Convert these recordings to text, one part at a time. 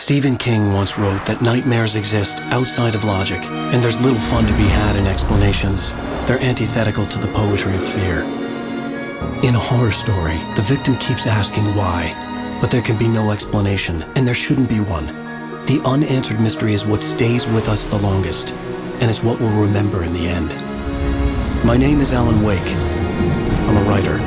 Stephen King once wrote that nightmares exist outside of logic, and there's little fun to be had in explanations. They're antithetical to the poetry of fear. In a horror story, the victim keeps asking why, but there can be no explanation, and there shouldn't be one. The unanswered mystery is what stays with us the longest, and it's what we'll remember in the end. My name is Alan Wake. I'm a writer.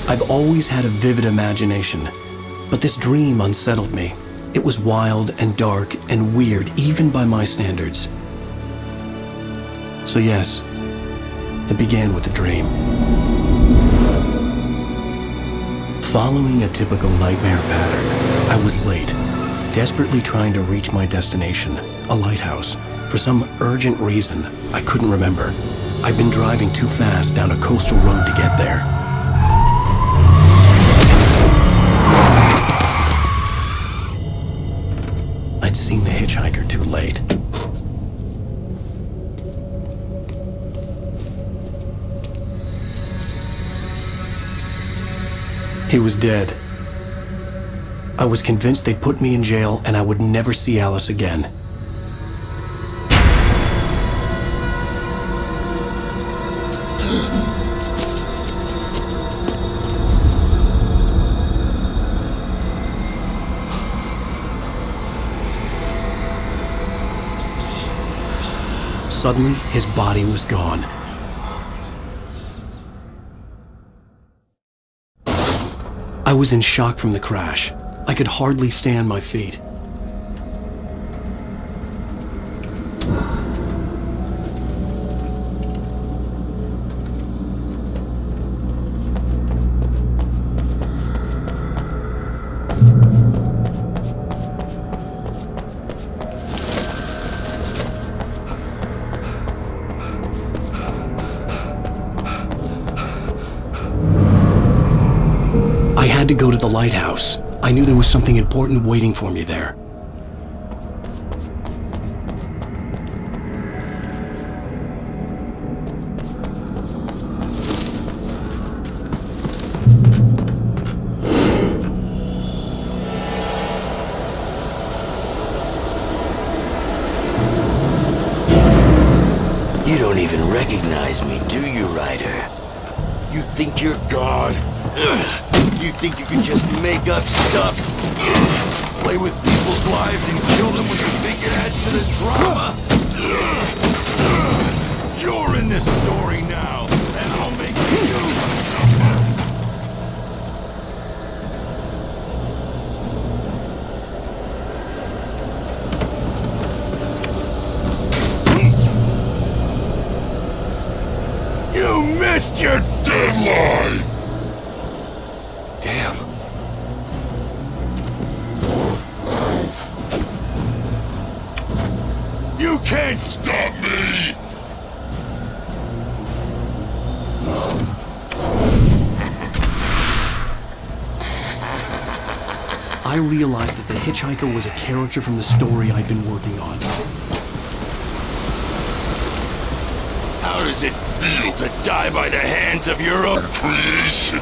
I've always had a vivid imagination, but this dream unsettled me. It was wild and dark and weird, even by my standards. So yes, it began with a dream. Following a typical nightmare pattern, I was late, desperately trying to reach my destination, a lighthouse. For some urgent reason, I couldn't remember. I'd been driving too fast down a coastal road to get there. I'd seen the hitchhiker too late. He was dead. I was convinced they'd put me in jail and I would never see Alice again. Suddenly, his body was gone. I was in shock from the crash. I could hardly stay on my feet. I had to go to the lighthouse. I knew there was something important waiting for me there. You don't even recognize me, do you, Ryder? You think you're God? You think you can just make up stuff? Play with people's lives and kill them when you think it adds to the drama? You're in this story now, and I'll make you suffer! You missed your deadline! Damn. You can't stop me! I realized that the hitchhiker was a character from the story I'd been working on. How does it feel to die by the hands of your own creation?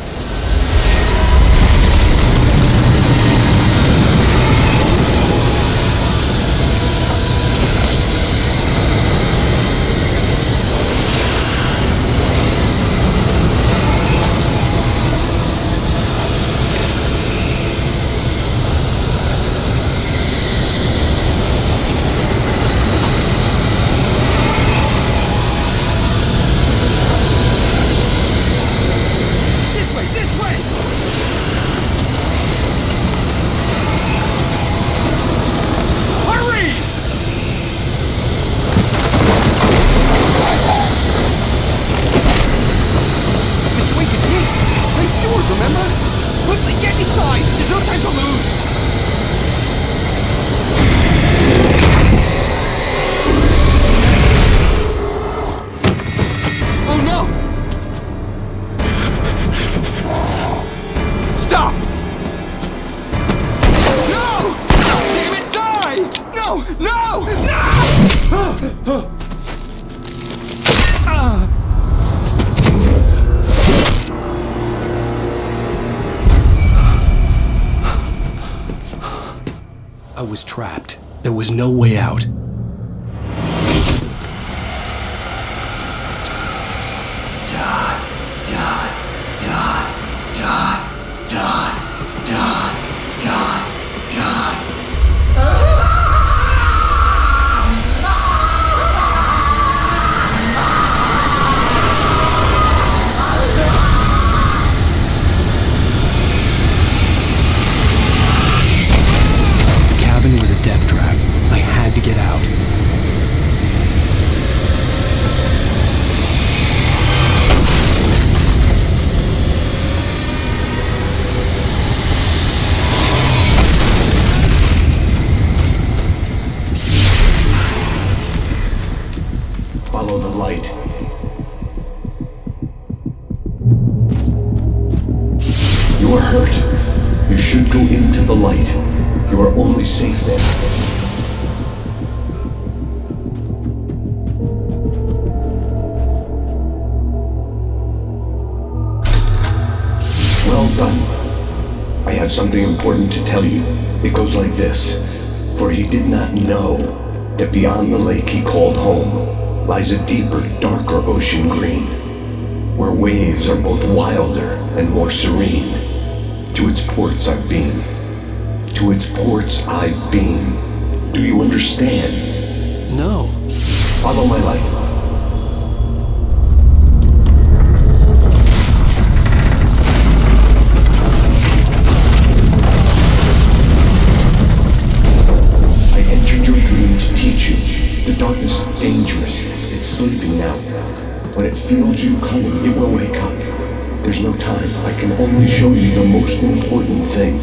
I was trapped. There was no way out. The cabin was a death trap. I had to get out. Follow the light. You are hurt. You should go into the light. You are only safe there. Well done. I have something important to tell you. It goes like this. For he did not know that beyond the lake he called home lies a deeper, darker ocean green, where waves are both wilder and more serene. To its ports I've been. To its ports I've been. Do you understand? No. Follow my light. I entered your dream to teach you. The darkness is dangerous. It's sleeping now. When it feels you coming, it will wake up. There's no time. I can only show you the most important thing.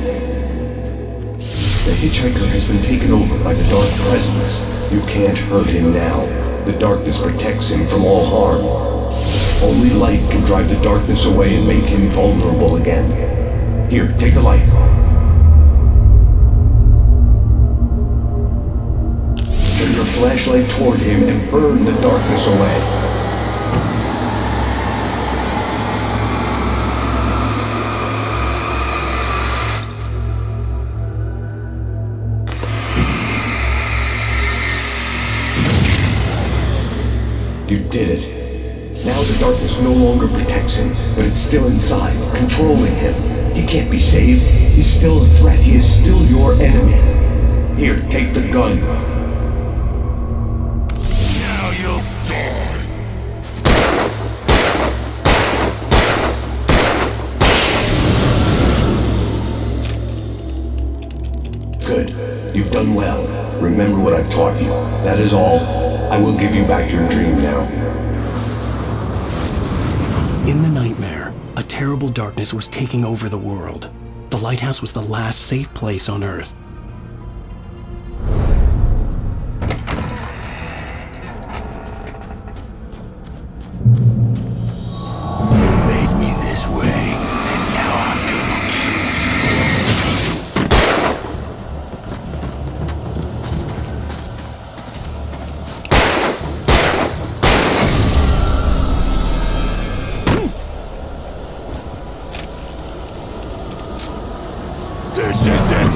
The hitchhiker has been taken over by the dark presence. You can't hurt him now. The darkness protects him from all harm. Only light can drive the darkness away and make him vulnerable again. Here, take the light. Turn your flashlight toward him and burn the darkness away. You did it. Now the darkness no longer protects him, but it's still inside, controlling him. He can't be saved. He's still a threat. He is still your enemy. Here, take the gun. Now you'll die. Good. You've done well. Remember what I've taught you. That is all. I will give you back your dream now. In the nightmare, a terrible darkness was taking over the world. The lighthouse was the last safe place on Earth. You made me this way, and now I'm gonna This isn't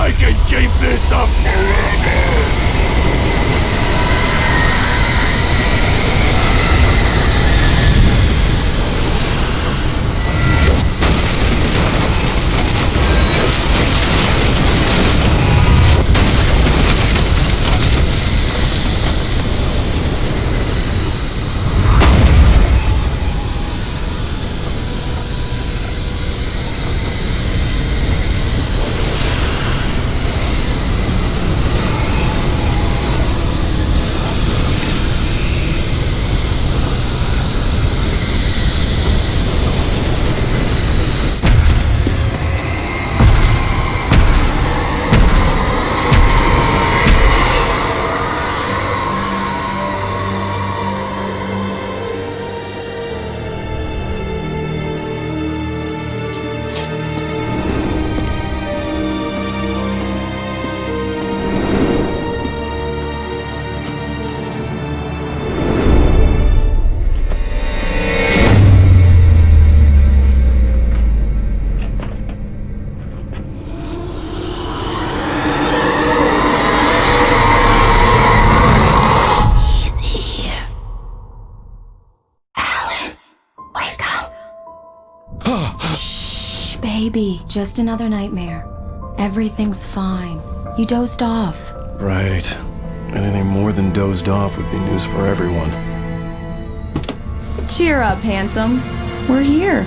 I can keep this up forever! Baby, just another nightmare. Everything's fine. You dozed off. Right. Anything more than dozed off would be news for everyone. Cheer up, handsome. We're here.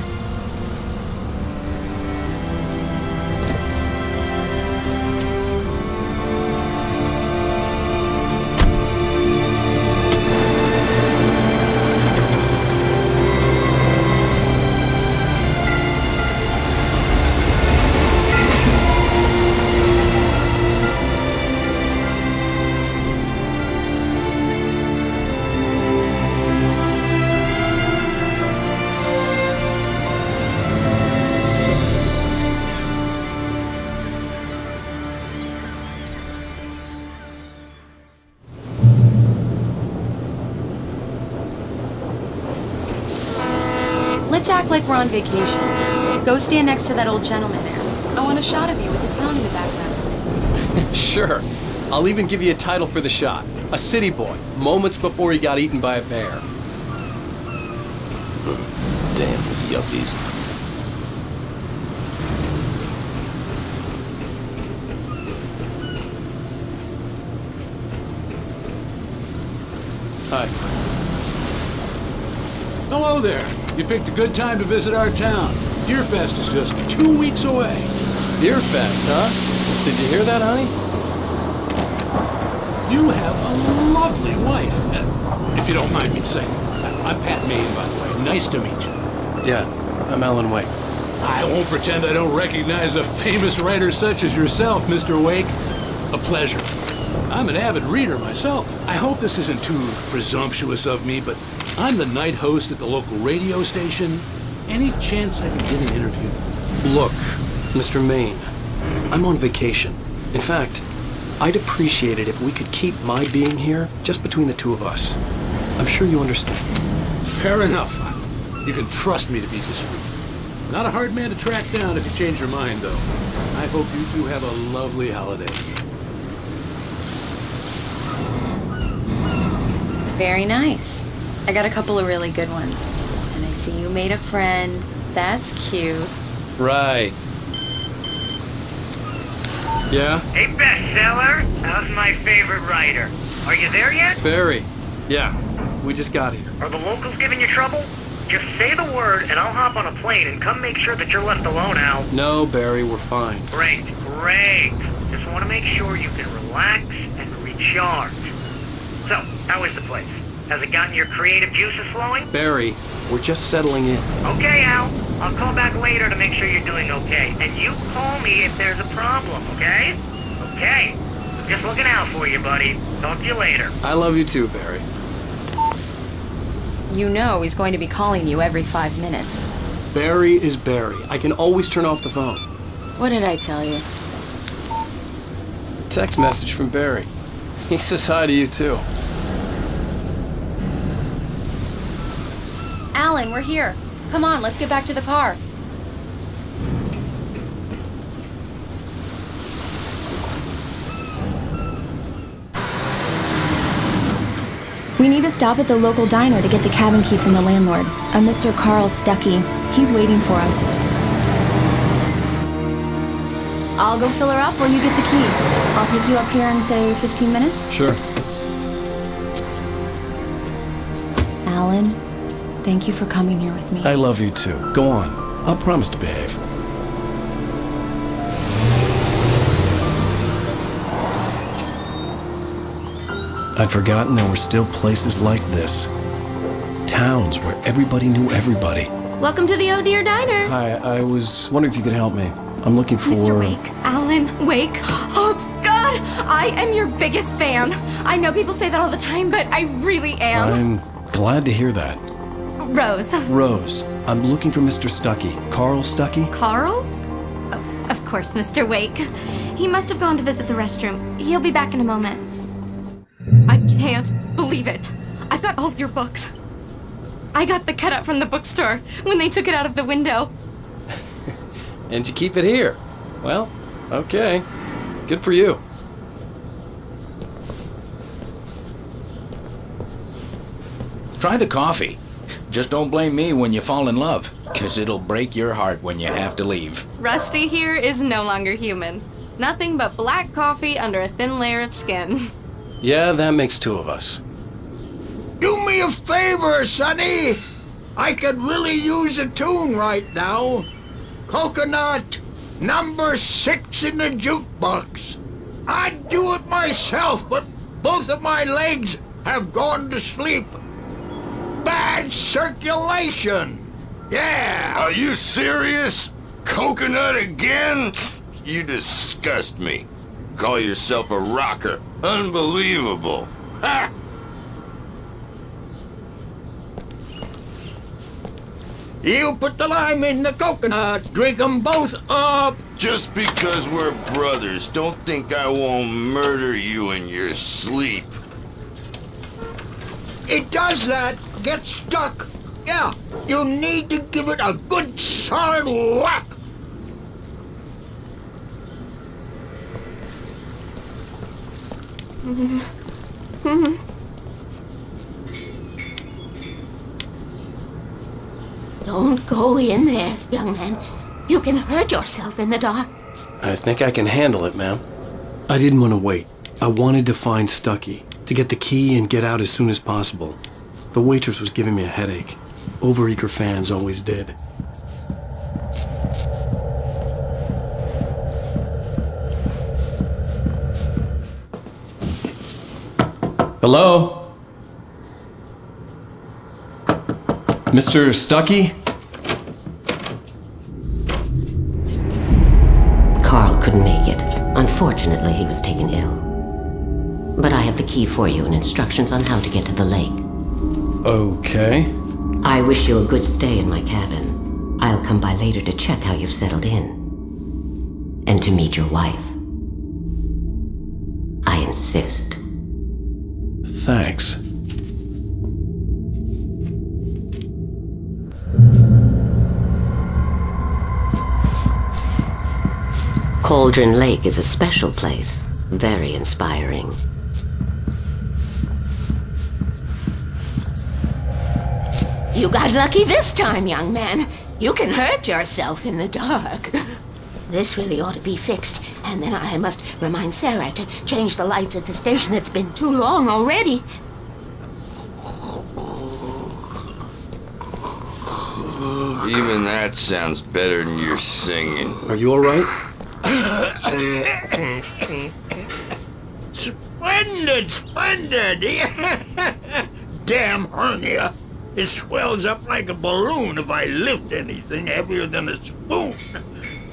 Let's act like we're on vacation. Go stand next to that old gentleman there. I want a shot of you with the town in the background. Sure. I'll even give you a title for the shot. A city boy, moments before he got eaten by a bear. Damn yuppies. Hi. Hello there. You picked a good time to visit our town. Deerfest is just 2 weeks away. Deerfest, huh? Did you hear that, honey? You have a lovely wife. If you don't mind me saying. I'm Pat Maine, by the way. Nice to meet you. Yeah, I'm Alan Wake. I won't pretend I don't recognize a famous writer such as yourself, Mr. Wake. A pleasure. I'm an avid reader myself. I hope this isn't too presumptuous of me, but I'm the night host at the local radio station. Any chance I can get an interview? Look, Mr. Maine, I'm on vacation. In fact, I'd appreciate it if we could keep my being here just between the two of us. I'm sure you understand. Fair enough. You can trust me to be discreet. Not a hard man to track down if you change your mind, though. I hope you two have a lovely holiday. Very nice. I got a couple of really good ones. And I see you made a friend. That's cute. Right. Yeah? Hey, bestseller, how's my favorite writer? Are you there yet? Barry. Yeah, we just got here. Are the locals giving you trouble? Just say the word and I'll hop on a plane and come make sure that you're left alone, Al. No, Barry, we're fine. Great. Just want to make sure you can relax and recharge. So, how is the place? Has it gotten your creative juices flowing? Barry, we're just settling in. Okay, Al. I'll call back later to make sure you're doing okay. And you call me if there's a problem, okay? Okay. I'm just looking out for you, buddy. Talk to you later. I love you too, Barry. You know he's going to be calling you every 5 minutes. Barry is Barry. I can always turn off the phone. What did I tell you? Text message from Barry. He says hi to you too. Alan, we're here. Come on, let's get back to the car. We need to stop at the local diner to get the cabin key from the landlord, a Mr. Carl Stuckey. He's waiting for us. I'll go fill her up while you get the key. I'll pick you up here in, say, 15 minutes? Sure. Alan, thank you for coming here with me. I love you too. Go on. I'll promise to behave. I'd forgotten there were still places like this. Towns where everybody knew everybody. Welcome to the Oh Dear Diner. Hi, I was wondering if you could help me. I'm looking for... Mr. Wake. Alan Wake. Oh, God! I am your biggest fan. I know people say that all the time, but I really am. I'm glad to hear that. Rose. Rose, I'm looking for Mr. Stuckey. Carl Stuckey? Carl? Oh, of course, Mr. Wake. He must have gone to visit the restroom. He'll be back in a moment. I can't believe it. I've got all of your books. I got the cutout from the bookstore when they took it out of the window. And you keep it here. Well, okay. Good for you. Try the coffee. Just don't blame me when you fall in love, 'cause it'll break your heart when you have to leave. Rusty here is no longer human. Nothing but black coffee under a thin layer of skin. Yeah, that makes two of us. Do me a favor, Sonny. I could really use a tune right now. Coconut, number 6 in the jukebox. I'd do it myself, but both of my legs have gone to sleep. Bad circulation. Yeah. Are you serious? Coconut again? You disgust me. Call yourself a rocker. Unbelievable. Ha! You put the lime in the coconut. Drink 'em both up. Just because we're brothers, don't think I won't murder you in your sleep. It does that. Get stuck. Yeah, you need to give it a good solid whack. Don't go in there, young man. You can hurt yourself in the dark. I think I can handle it, ma'am. I didn't want to wait. I wanted to find Stuckey, to get the key and get out as soon as possible. The waitress was giving me a headache. Overeager fans always did. Hello? Mr. Stuckey? Carl couldn't make it. Unfortunately, he was taken ill. But I have the key for you and instructions on how to get to the lake. Okay. I wish you a good stay in my cabin. I'll come by later to check how you've settled in. And to meet your wife. I insist. Thanks. Cauldron Lake is a special place. Very inspiring. You got lucky this time, young man. You can hurt yourself in the dark. This really ought to be fixed, and then I must remind Sarah to change the lights at the station. It's been too long already. Even that sounds better than your singing. Are you all right? Splendid, splendid. Damn hernia. It swells up like a balloon if I lift anything heavier than a spoon.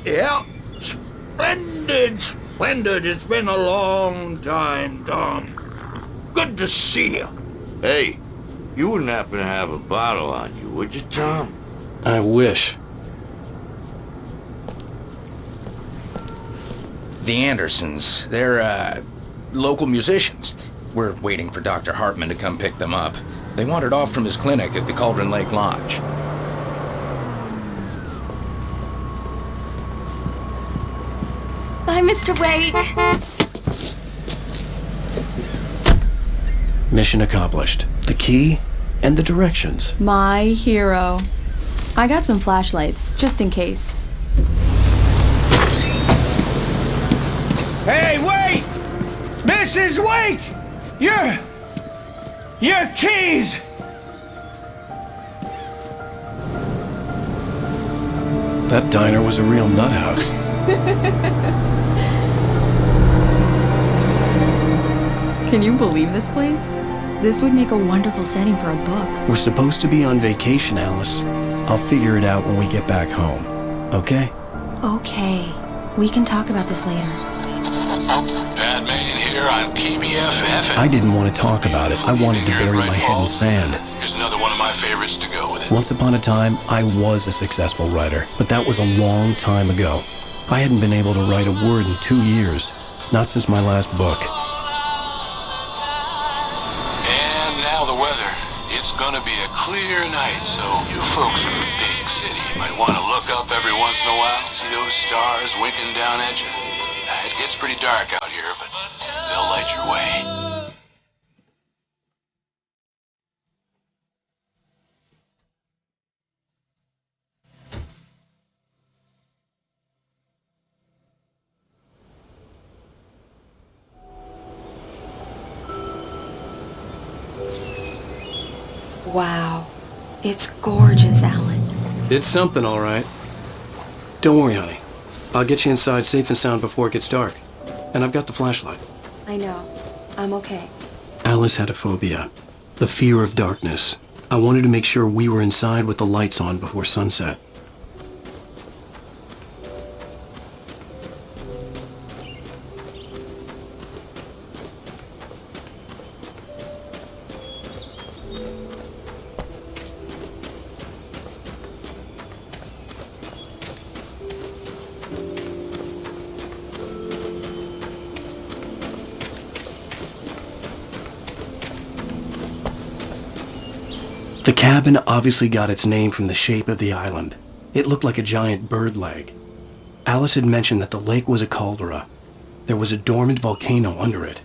Yeah, splendid, splendid. It's been a long time, Tom. Good to see you. Hey, you wouldn't happen to have a bottle on you, would you, Tom? I wish. The Andersons, they're, local musicians. We're waiting for Dr. Hartman to come pick them up. They wandered off from his clinic at the Cauldron Lake Lodge. Bye, Mr. Wake. Mission accomplished. the key, and the directions. My hero. I got some flashlights, just in case. Hey, wait! Mrs. Wake! Your keys! That diner was a real nut house. Can you believe this place? This would make a wonderful setting for a book. We're supposed to be on vacation, Alice. I'll figure it out when we get back home. Okay? Okay. We can talk about this later. Bad man here on KBFF. I didn't want to talk about it. I wanted to bury my head in sand. Here's another one of my favorites to go with it. Once upon a time, I was a successful writer, but that was a long time ago. I hadn't been able to write a word in 2 years. Not since my last book. And now the weather. It's gonna be a clear night, so you folks in the big city might want to look up every once in a while, see those stars winking down at you. It gets pretty dark out here, but they'll light your way. Wow. It's gorgeous, Alan. It's something, all right. Don't worry, honey. I'll get you inside safe and sound before it gets dark. And I've got the flashlight. I know. I'm okay. Alice had a phobia. The fear of darkness. I wanted to make sure we were inside with the lights on before sunset. The cabin obviously got its name from the shape of the island. It looked like a giant bird leg. Alice had mentioned that the lake was a caldera. There was a dormant volcano under it.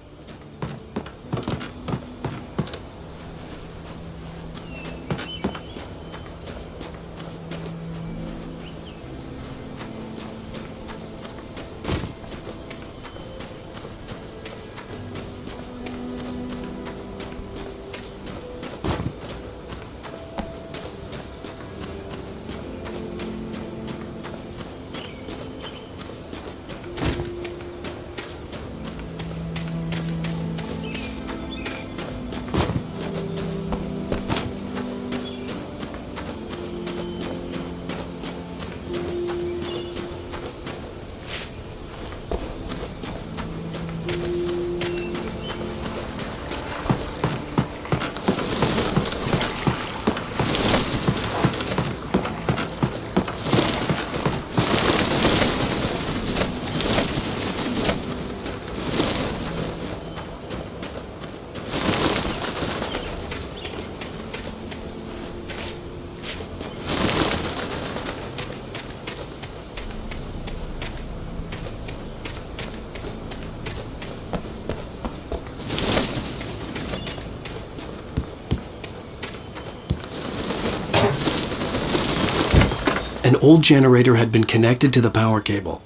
An old generator had been connected to the power cable.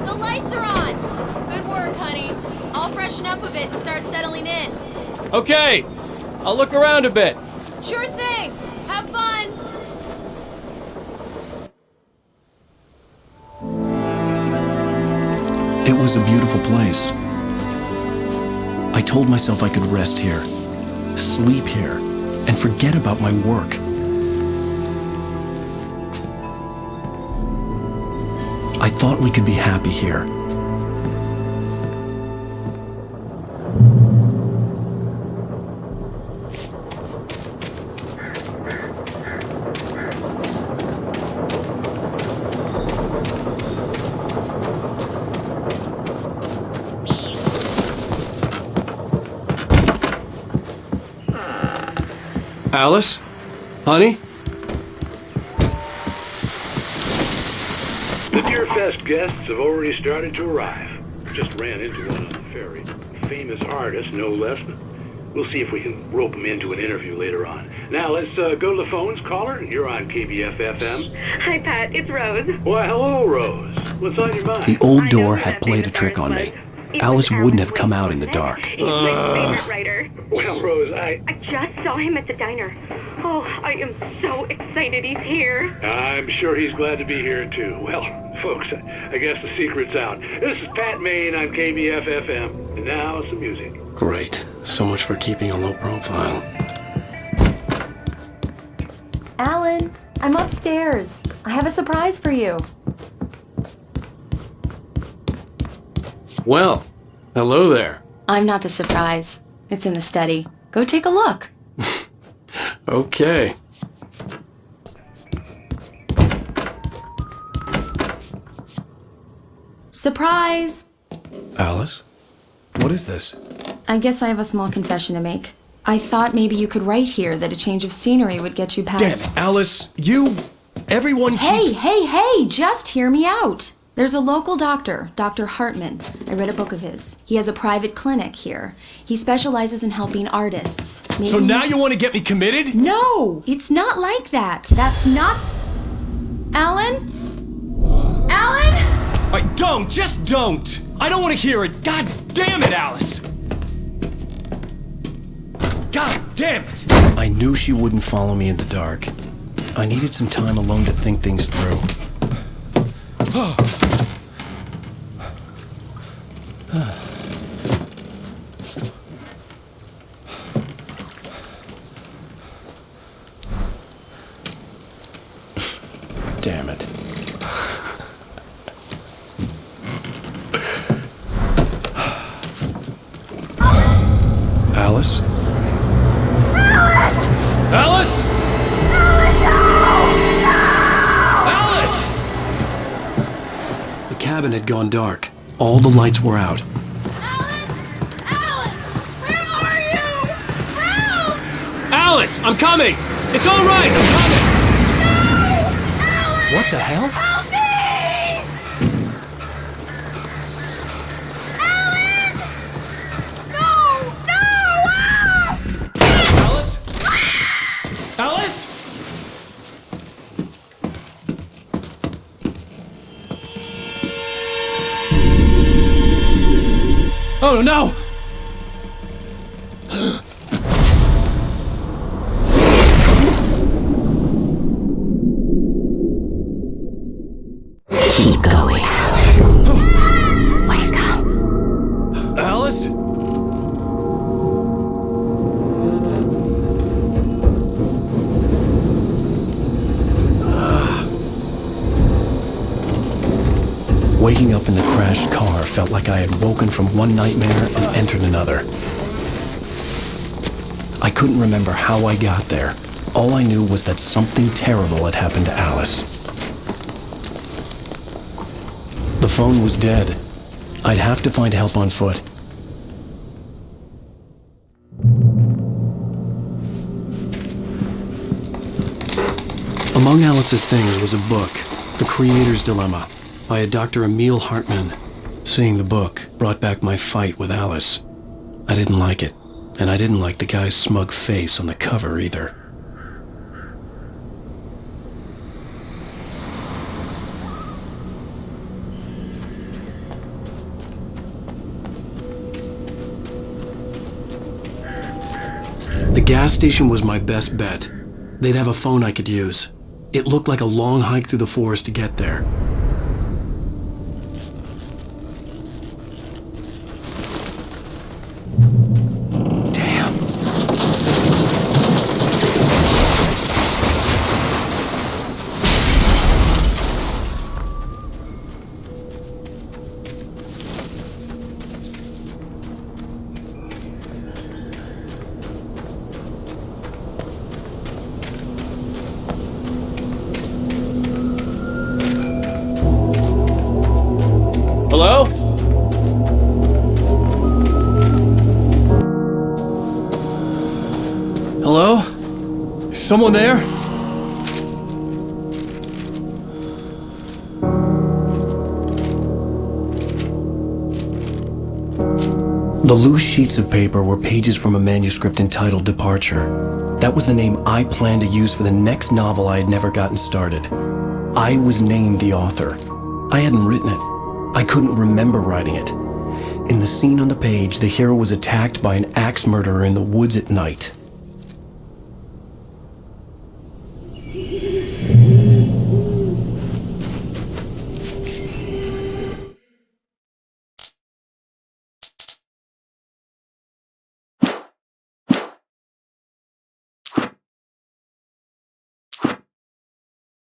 The lights are on! Good work, honey. I'll freshen up a bit and start settling in. Okay, I'll look around a bit. Sure thing! Have fun! It was a beautiful place. I told myself I could rest here, sleep here, and forget about my work. I thought we could be happy here. Alice? Honey? The Deer Fest guests have already started to arrive. Just ran into one on the ferry. Famous artist, no less. We'll see if we can rope him into an interview later on. Now, let's go to the phones. Caller, you're on KBF-FM. Hi, Pat. It's Rose. Why, hello, Rose. What's on your mind? The old door had played a trick on me. Alice wouldn't have come out in the dark. He's my favorite writer. Well, Rose, I just saw him at the diner. Oh, I am so excited he's here. I'm sure he's glad to be here, too. Well, folks, I guess the secret's out. This is Pat Maine on KBF-FM. And now, some music. Great. So much for keeping a low profile. Alan, I'm upstairs. I have a surprise for you. Well, hello there. I'm not the surprise. It's in the study. Go take a look. Okay. Surprise! Alice? What is this? I guess I have a small confession to make. I thought maybe you could write here that a change of scenery would get you past... Damn it, Alice! Everyone keeps... Hey! Just hear me out! There's a local doctor, Dr. Hartman. I read a book of his. He has a private clinic here. He specializes in helping artists. So now you want to get me committed? No! It's not like that. That's not... Alan? Just don't! I don't want to hear it. God damn it, Alice! God damn it! I knew she wouldn't follow me in the dark. I needed some time alone to think things through. Damn it. Alice? Alice? Alice! The cabin had gone dark. All the lights were out. Alice, I'm coming! It's all right, I'm coming! What the hell? Help me! Alan! No! Ah! Alice? Alice? Oh no! Keep going. Wake up. Alice? Waking up in the crashed car felt like I had woken from one nightmare and entered another. I couldn't remember how I got there. All I knew was that something terrible had happened to Alice. The phone was dead. I'd have to find help on foot. Among Alice's things was a book, The Creator's Dilemma, by a Dr. Emil Hartman. Seeing the book brought back my fight with Alice. I didn't like it, and I didn't like the guy's smug face on the cover either. The gas station was my best bet. They'd have a phone I could use. It looked like a long hike through the forest to get there. Damn. Hello? Hello? Someone there? The loose sheets of paper were pages from a manuscript entitled Departure. That was the name I planned to use for the next novel I had never gotten started. I was named the author. I hadn't written it. I couldn't remember writing it. In the scene on the page, the hero was attacked by an axe murderer in the woods at night.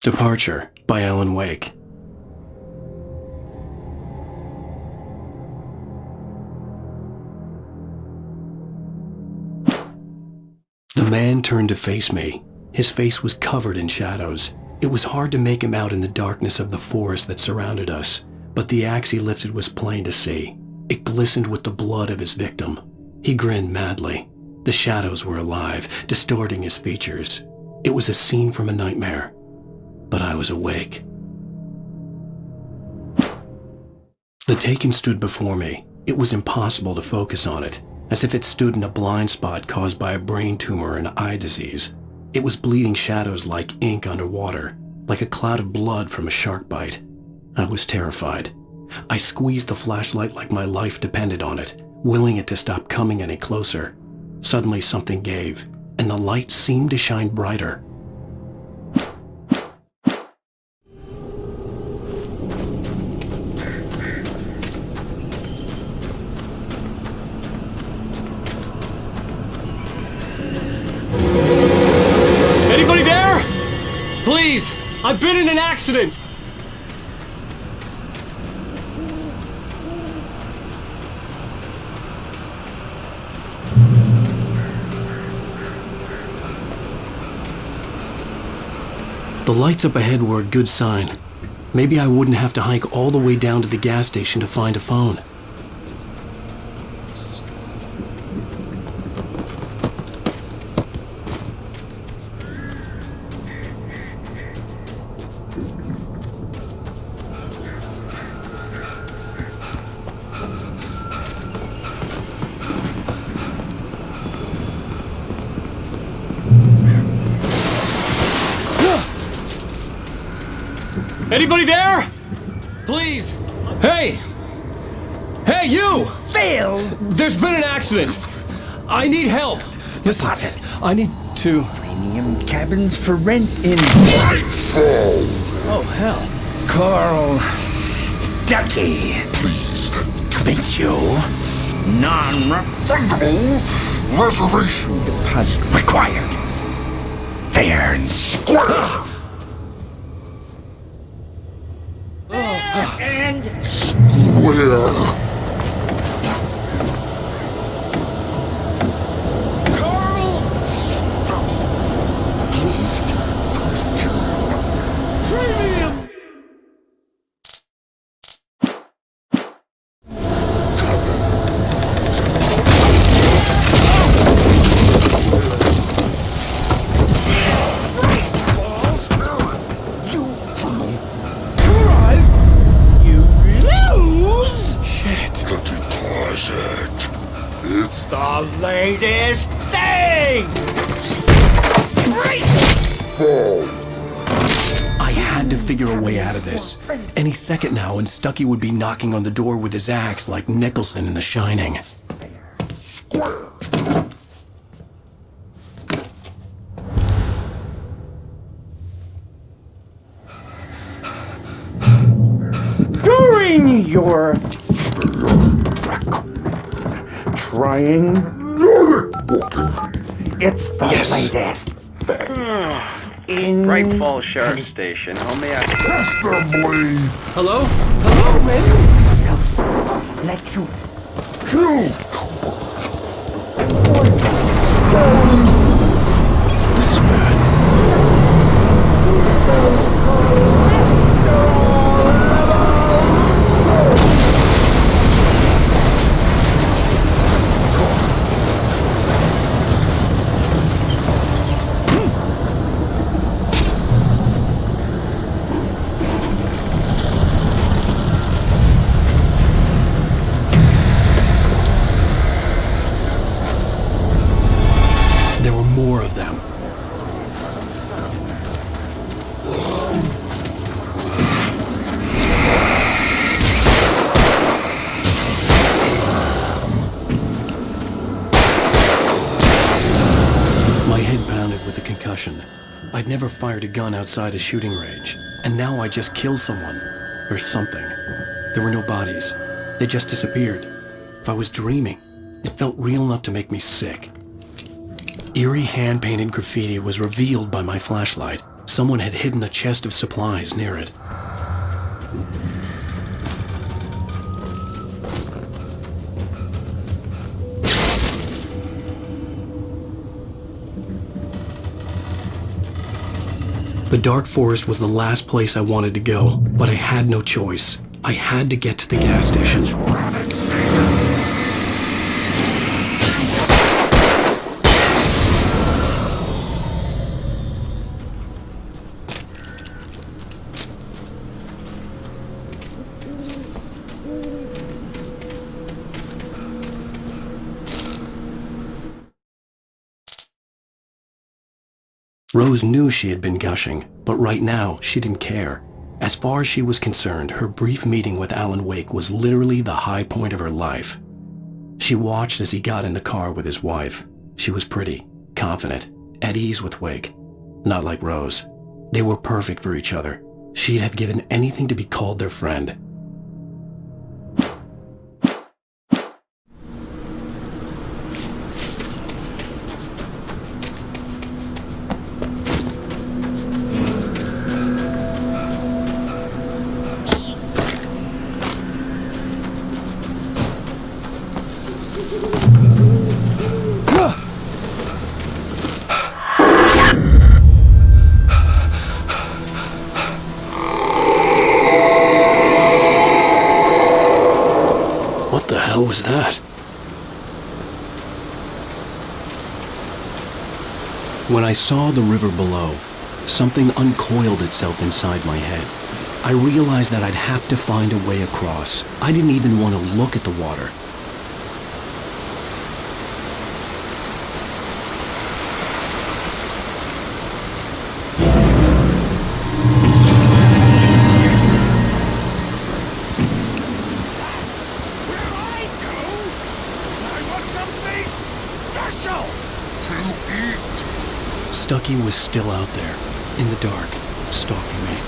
Departure by Alan Wake. The man turned to face me. His face was covered in shadows. It was hard to make him out in the darkness of the forest that surrounded us, but the axe he lifted was plain to see. It glistened with the blood of his victim. He grinned madly. The shadows were alive, distorting his features. It was a scene from a nightmare. But I was awake. The Taken stood before me. It was impossible to focus on it, as if it stood in a blind spot caused by a brain tumor and eye disease. It was bleeding shadows like ink underwater, like a cloud of blood from a shark bite. I was terrified. I squeezed the flashlight like my life depended on it, willing it to stop coming any closer. Suddenly something gave, and the light seemed to shine brighter. Anybody there? Please! I've been in an accident! The lights up ahead were a good sign. Maybe I wouldn't have to hike all the way down to the gas station to find a phone. Anybody there? Please! Hey! Hey, you! Phil! There's been an accident! I need help! Listen, I need to... Premium cabins for rent in... Oh, hell. Carl Stuckey. Pleased to meet you. Non-refundable reservation deposit required. Fair and square. And square. Carl Stuckey. Pleased to meet you. Premium. It's the latest thing! I had to figure a way out of this. Any second now, and Stuckey would be knocking on the door with his axe like Nicholson in The Shining. During your trying, it's the latest in Great Falls Sheriff Station. How may I... Preferably Hello? Hello? let you kill. This is bad. I'd never fired a gun outside a shooting range, and now I just killed someone. Or something. There were no bodies. They just disappeared. If I was dreaming, it felt real enough to make me sick. Eerie hand-painted graffiti was revealed by my flashlight. Someone had hidden a chest of supplies near it. The dark forest was the last place I wanted to go, but I had no choice. I had to get to the gas station. Rose knew she had been gushing, but right now she didn't care. As far as she was concerned, her brief meeting with Alan Wake was literally the high point of her life. She watched as he got in the car with his wife. She was pretty, confident, at ease with Wake. Not like Rose. They were perfect for each other. She'd have given anything to be called their friend. What the hell was that? When I saw the river below, something uncoiled itself inside my head. I realized that I'd have to find a way across. I didn't even want to look at the water. Stucky was still out there, in the dark, stalking me.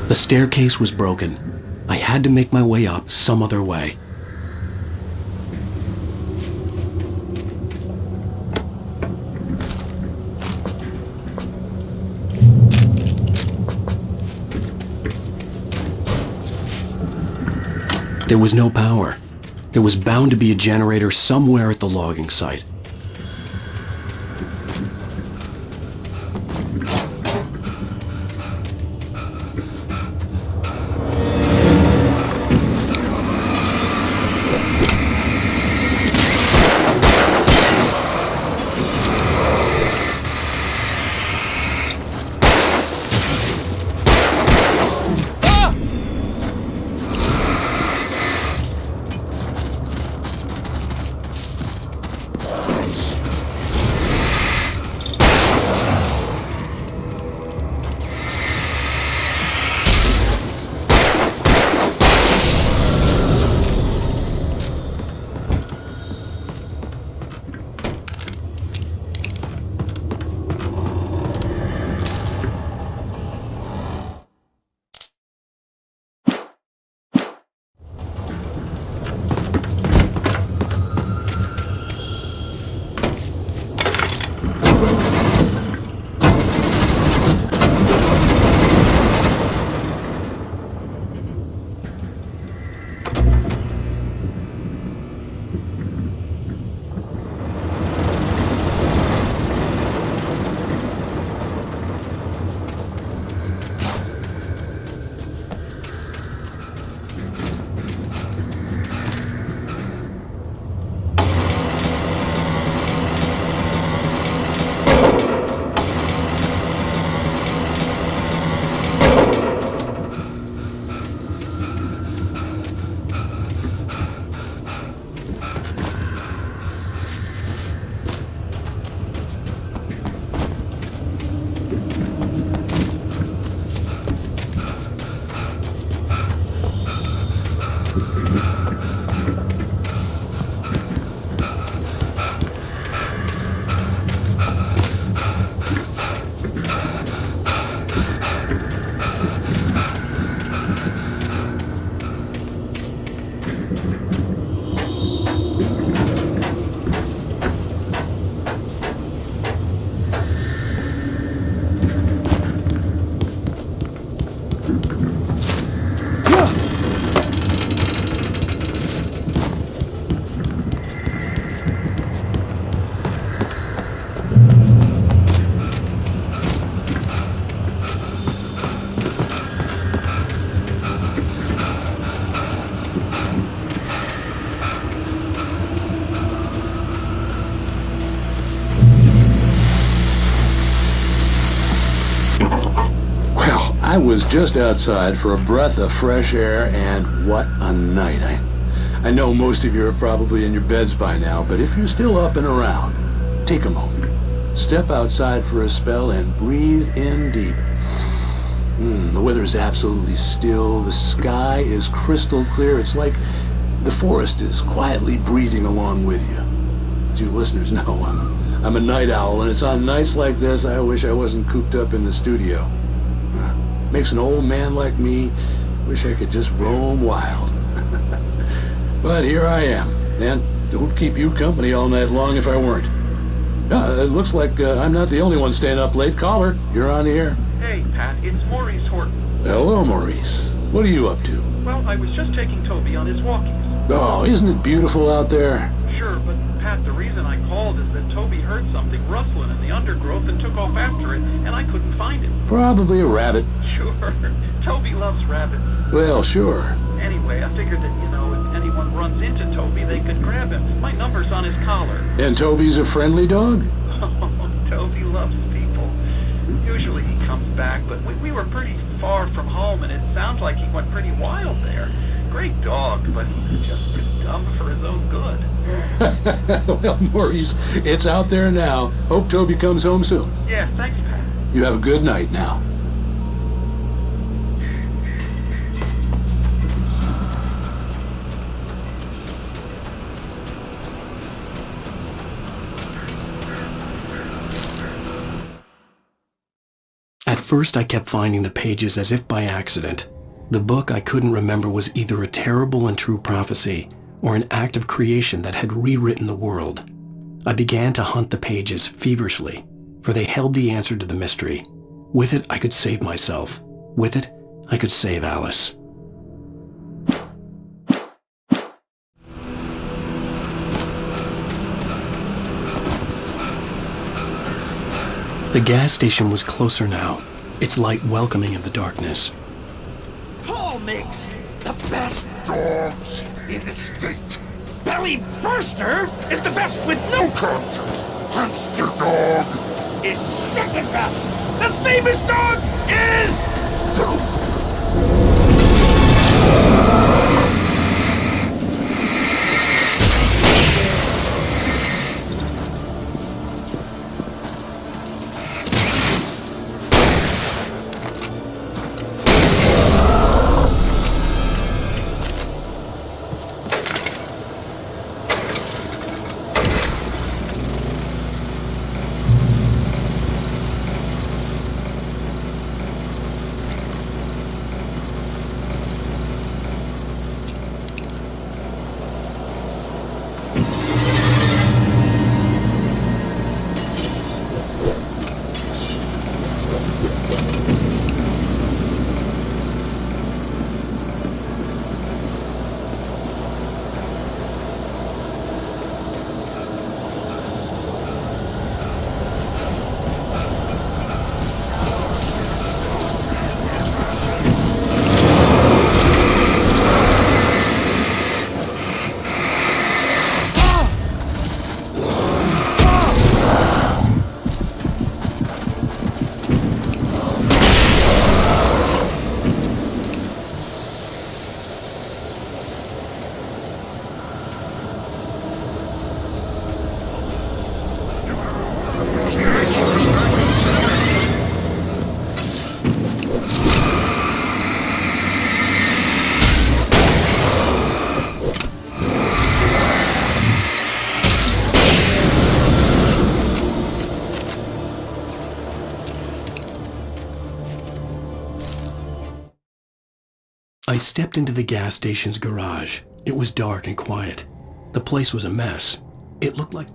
The staircase was broken. I had to make my way up some other way. There was no power. There was bound to be a generator somewhere at the logging site. I was just outside for a breath of fresh air, and what a night. I know most of you are probably in your beds by now, but if you're still up and around, take a moment. Step outside for a spell and breathe in deep. The weather is absolutely still. The sky is crystal clear. It's like the forest is quietly breathing along with you. As you listeners know, I'm a night owl, and it's on nights like this I wish I wasn't cooped up in the studio. Makes an old man like me wish I could just roam wild. But here I am, and it would keep you company all night long if I weren't. It looks like I'm not the only one staying up late. Caller, you're on the air. Hey, Pat, it's Maurice Horton. Hello, Maurice. What are you up to? Well, I was just taking Toby on his walkies. Oh, isn't it beautiful out there? Sure, but Pat, the reason I called is that Toby heard something rustling in the undergrowth and took off after it, and I couldn't find it. Probably a rabbit. Sure. Toby loves rabbits. Well, sure. Anyway, I figured that, if anyone runs into Toby, they could grab him. My number's on his collar. And Toby's a friendly dog? Oh, Toby loves people. Usually he comes back, but we were pretty far from home, and it sounds like he went pretty wild there. Great dog, but he's just too dumb for his own good. Well, Maurice, it's out there now. Hope Toby comes home soon. Yeah, thanks, Pat. You have a good night now. At first, I kept finding the pages as if by accident. The book I couldn't remember was either a terrible and true prophecy or an act of creation that had rewritten the world. I began to hunt the pages feverishly, for they held the answer to the mystery. With it, I could save myself. With it, I could save Alice. The gas station was closer now, its light welcoming in the darkness. Paul makes the best dogs in the state. Belly Burster is the best with no contest. Monster Dog is second best. The famous dog is... I stepped into the gas station's garage. It was dark and quiet. The place was a mess. It looked like...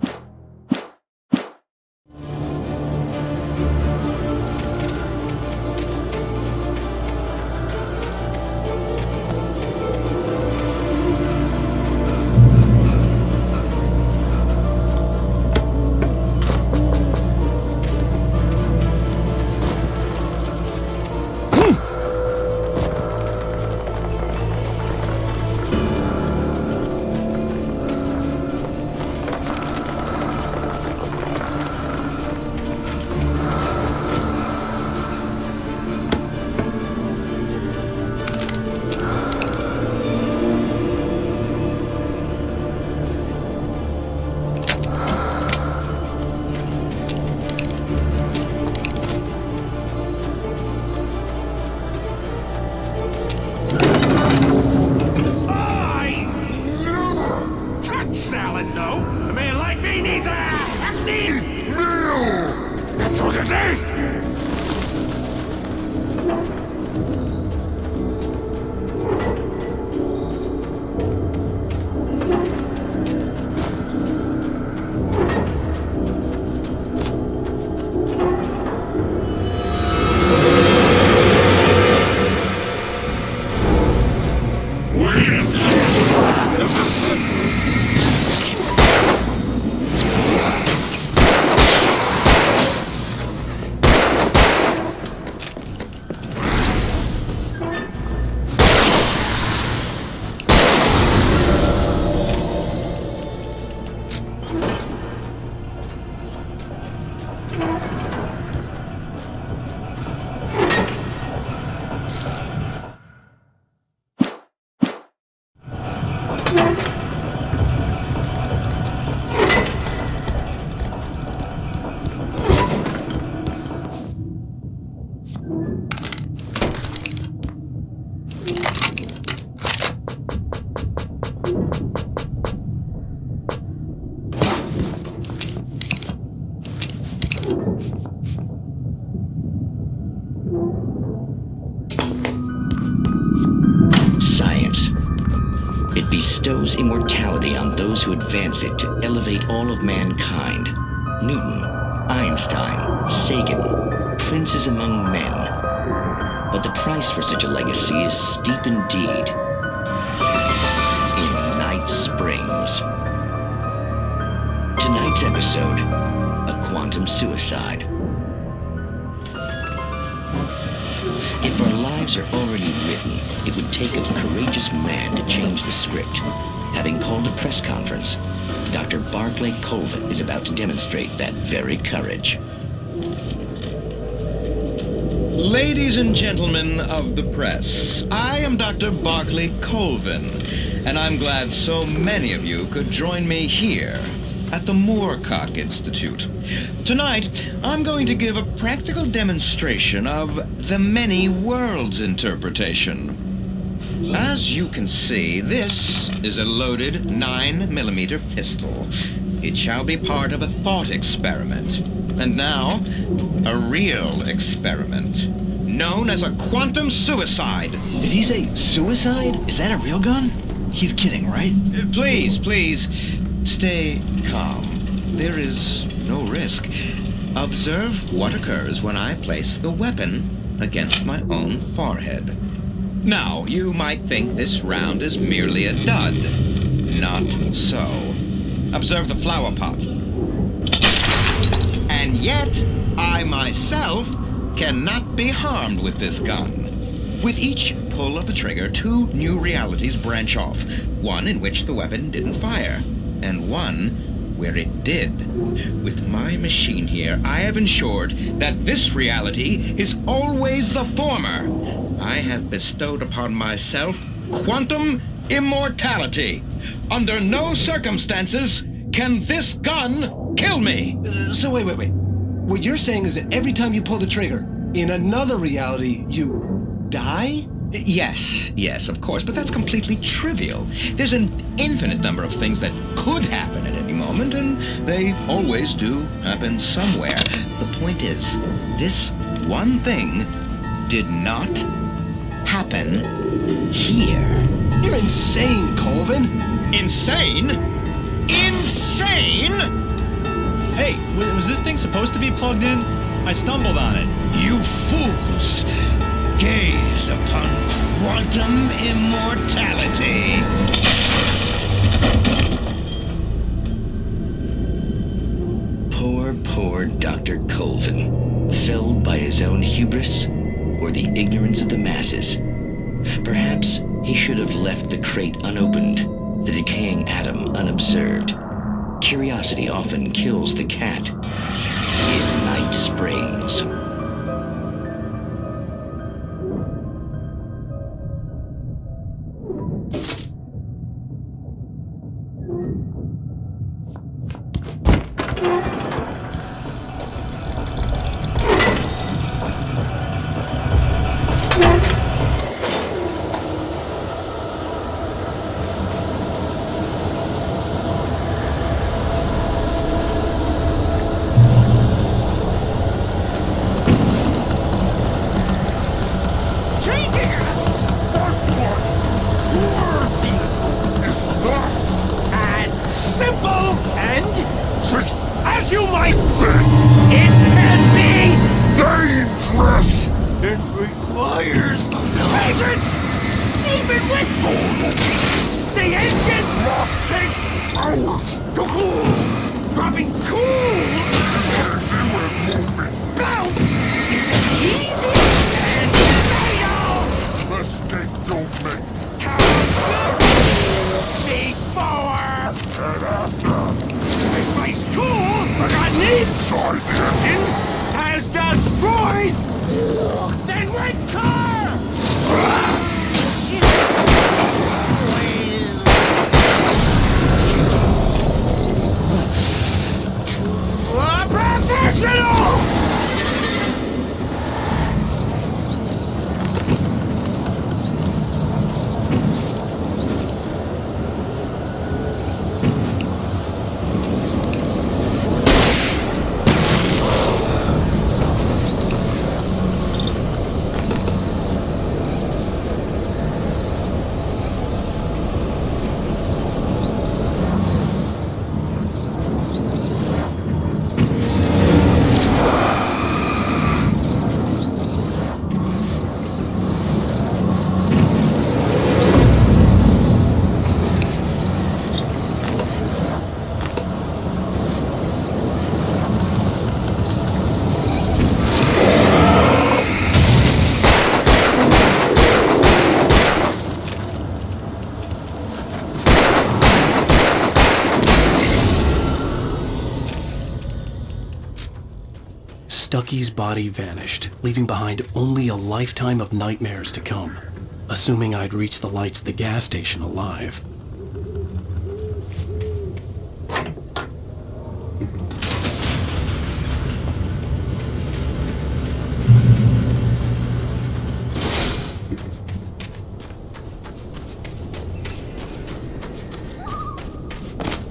bestows immortality on those who advance it to elevate all of mankind. Newton, Einstein, Sagan, princes among men. But the price for such a legacy is steep indeed. In Night Springs. Tonight's episode, a quantum suicide. If our lives are already written, it would take a courageous man to change the script. Having called a press conference, Dr. Barclay Colvin is about to demonstrate that very courage. Ladies and gentlemen of the press, I am Dr. Barclay Colvin, and I'm glad so many of you could join me here at the Moorcock Institute. Tonight, I'm going to give a practical demonstration of the many worlds interpretation. As you can see, this is a loaded 9mm pistol. It shall be part of a thought experiment. And now, a real experiment, known as a quantum suicide. Did he say suicide? Is that a real gun? He's kidding, right? Please, stay calm. There is no risk. Observe what occurs when I place the weapon against my own forehead. Now, you might think this round is merely a dud. Not so. Observe the flower pot. And yet, I myself cannot be harmed with this gun. With each pull of the trigger, 2 new realities branch off. One in which the weapon didn't fire, and one where it did. With my machine here, I have ensured that this reality is always the former. I have bestowed upon myself quantum immortality. Under no circumstances can this gun kill me. So wait. What you're saying is that every time you pull the trigger, in another reality, you die? Yes, of course, but that's completely trivial. There's an infinite number of things that could happen at any moment, and they always do happen somewhere. The point is, this one thing did not happen here. You're insane, Colvin. Insane? Insane? Hey, was this thing supposed to be plugged in? I stumbled on it. You fools! Gaze upon quantum immortality. Poor Dr. Colvin, felled by his own hubris or the ignorance of the masses. Perhaps he should have left the crate unopened, the decaying atom unobserved. Curiosity often kills the cat. In Night Springs. Stucky's body vanished, leaving behind only a lifetime of nightmares to come, assuming I'd reached the lights of the gas station alive.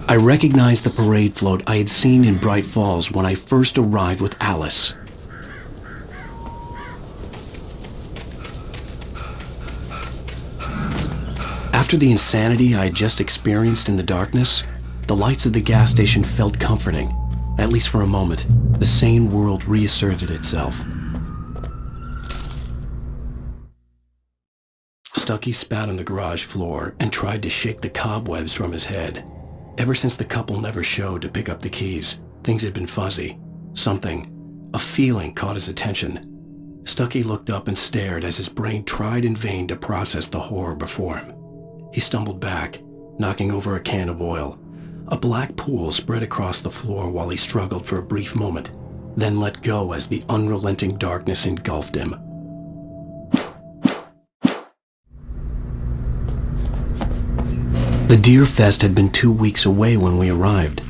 I recognized the parade float I had seen in Bright Falls when I first arrived with Alice. After the insanity I had just experienced in the darkness, the lights of the gas station felt comforting. At least for a moment, the sane world reasserted itself. Stucky spat on the garage floor and tried to shake the cobwebs from his head. Ever since the couple never showed to pick up the keys, things had been fuzzy. A feeling caught his attention. Stucky looked up and stared as his brain tried in vain to process the horror before him. He stumbled back, knocking over a can of oil. A black pool spread across the floor while he struggled for a brief moment, then let go as the unrelenting darkness engulfed him. The Deer Fest had been 2 weeks away when we arrived.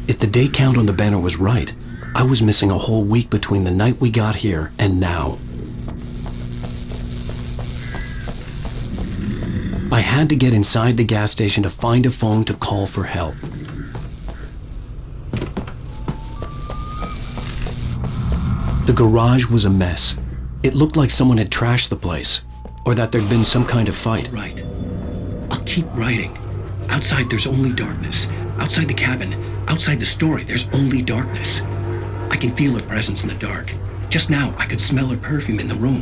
If the day count on the banner was right, I was missing a whole week between the night we got here and now. I had to get inside the gas station to find a phone to call for help. The garage was a mess. It looked like someone had trashed the place, or that there'd been some kind of fight. Right. I'll keep writing. Outside, there's only darkness. Outside the cabin, outside the story, there's only darkness. I can feel her presence in the dark. Just now, I could smell her perfume in the room.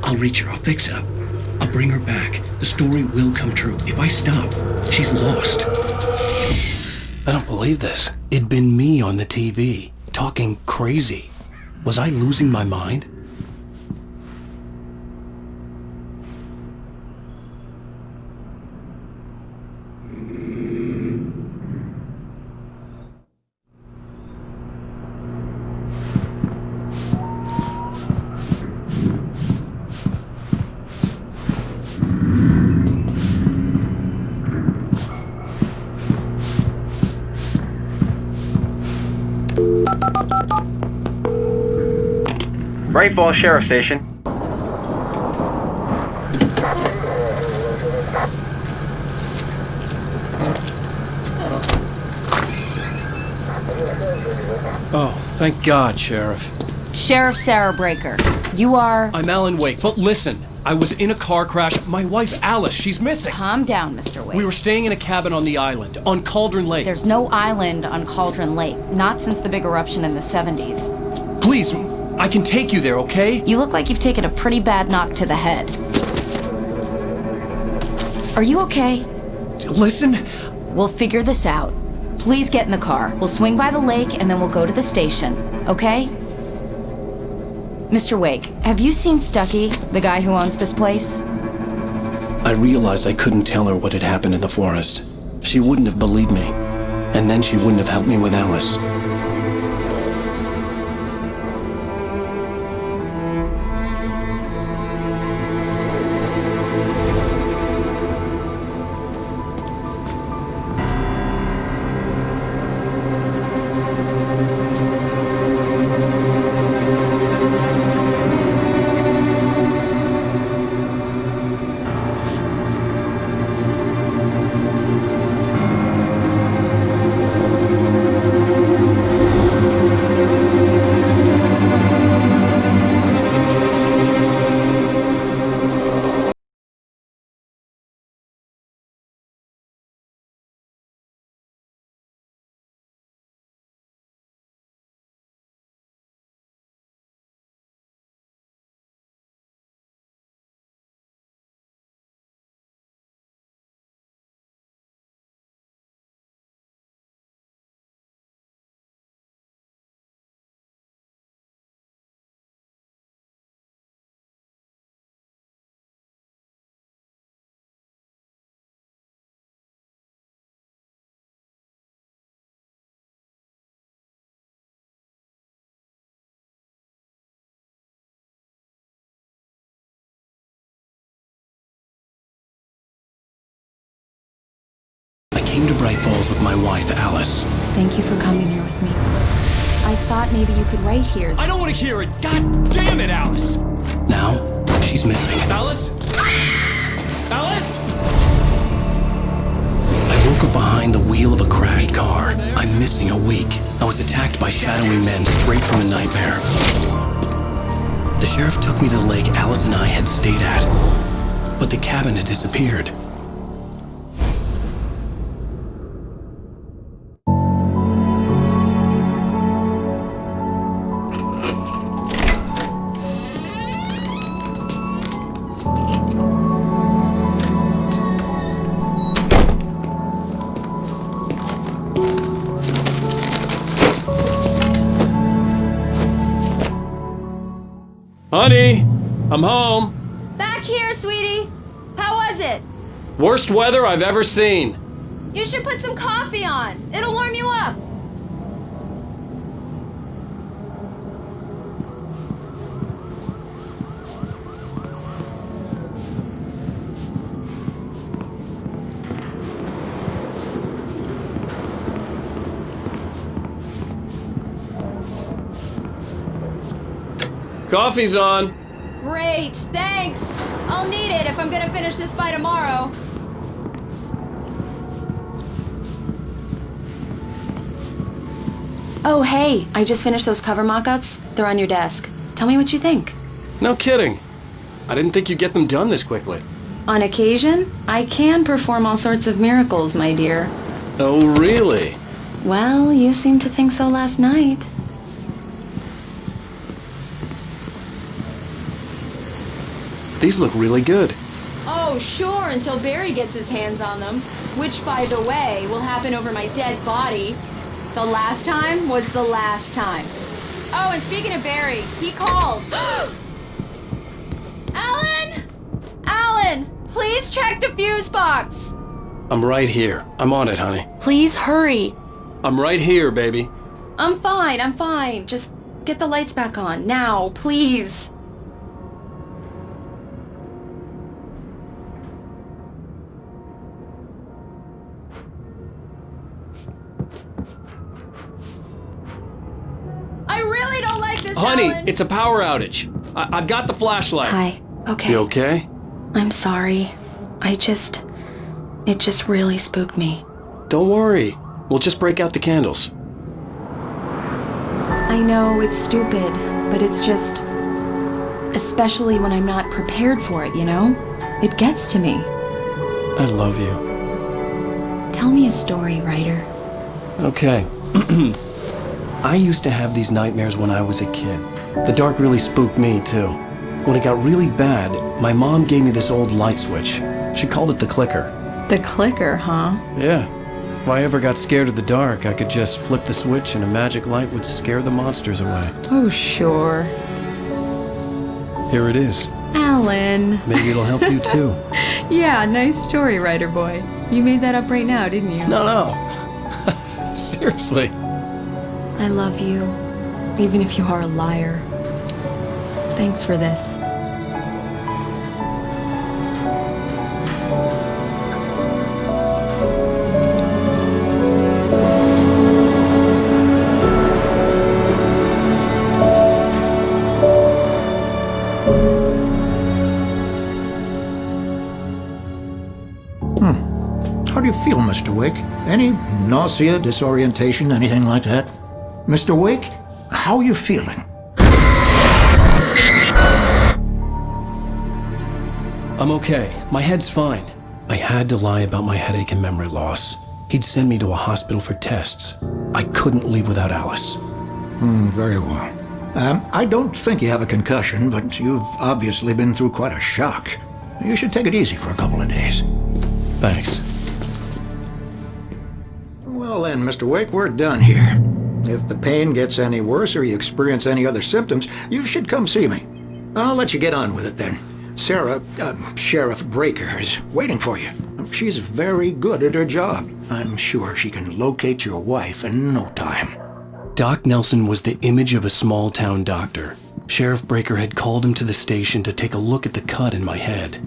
I'll reach her. I'll fix it up. I'll bring her back. The story will come true. If I stop, she's lost. I don't believe this. It'd been me on the TV, talking crazy. Was I losing my mind? Bright Falls Sheriff Station. Oh, thank God, Sheriff. Sheriff Sarah Breaker. You are... I'm Alan Wake, but listen. I was in a car crash. My wife, Alice, she's missing. Calm down, Mr. Wake. We were staying in a cabin on the island, on Cauldron Lake. There's no island on Cauldron Lake. Not since the big eruption in the 70s. Please, I can take you there, okay? You look like you've taken a pretty bad knock to the head. Are you okay? Listen. We'll figure this out. Please get in the car. We'll swing by the lake and then we'll go to the station, okay? Mr. Wake, have you seen Stucky, the guy who owns this place? I realized I couldn't tell her what had happened in the forest. She wouldn't have believed me. And then she wouldn't have helped me with Alice. came to Bright Falls with my wife, Alice. Thank you for coming here with me. I thought maybe you could write here. I don't want to hear it! God damn it, Alice! Now, she's missing. Alice? Alice? I woke up behind the wheel of a crashed car. I'm missing a week. I was attacked by shadowy men straight from a nightmare. The sheriff took me to the lake Alice and I had stayed at, but the cabin had disappeared. Honey, I'm home. Back here, sweetie. How was it? Worst weather I've ever seen. You should put some coffee on. It'll warm you up. Coffee's on. Great, thanks. I'll need it if I'm gonna finish this by tomorrow. Oh, hey, I just finished those cover mock-ups. They're on your desk. Tell me what you think. No kidding. I didn't think you'd get them done this quickly. On occasion, I can perform all sorts of miracles, my dear. Oh, really? Well, you seemed to think so last night. These look really good. Oh, sure, until Barry gets his hands on them. Which, by the way, will happen over my dead body. The last time was the last time. Oh, and speaking of Barry, he called. Alan! Alan! Please check the fuse box! I'm right here. I'm on it, honey. Please hurry. I'm right here, baby. I'm fine. Just get the lights back on. Now, please. I really don't like this, Honey, Alan. it's a power outage. I've got the flashlight. Hi. Okay. You okay? I'm sorry. It just really spooked me. Don't worry. We'll just break out the candles. I know it's stupid, but it's just... Especially when I'm not prepared for it, you know? It gets to me. I love you. Tell me a story, writer. Okay. I used to have these nightmares when I was a kid. The dark really spooked me, too. When it got really bad, my mom gave me this old light switch. She called it the clicker. The clicker, huh? Yeah. If I ever got scared of the dark, I could just flip the switch and a magic light would scare the monsters away. Oh, sure. Here it is. Alan. Maybe it'll help you, too. Yeah, nice story, writer boy. You made that up right now, didn't you? No. Seriously. I love you, even if you are a liar. Thanks for this. How do you feel, Mr. Wake? Any nausea, disorientation, anything like that? Mr. Wake, how are you feeling? I'm okay. My head's fine. I had to lie about my headache and memory loss. He'd send me to a hospital for tests. I couldn't leave without Alice. Very well. I don't think you have a concussion, but you've obviously been through quite a shock. You should take it easy for a couple of days. Thanks. Well then, Mr. Wake, we're done here. If the pain gets any worse or you experience any other symptoms, you should come see me. I'll let you get on with it then. Sarah, Sheriff Breaker, is waiting for you. She's very good at her job. I'm sure she can locate your wife in no time. Doc Nelson was the image of a small-town doctor. Sheriff Breaker had called him to the station to take a look at the cut in my head.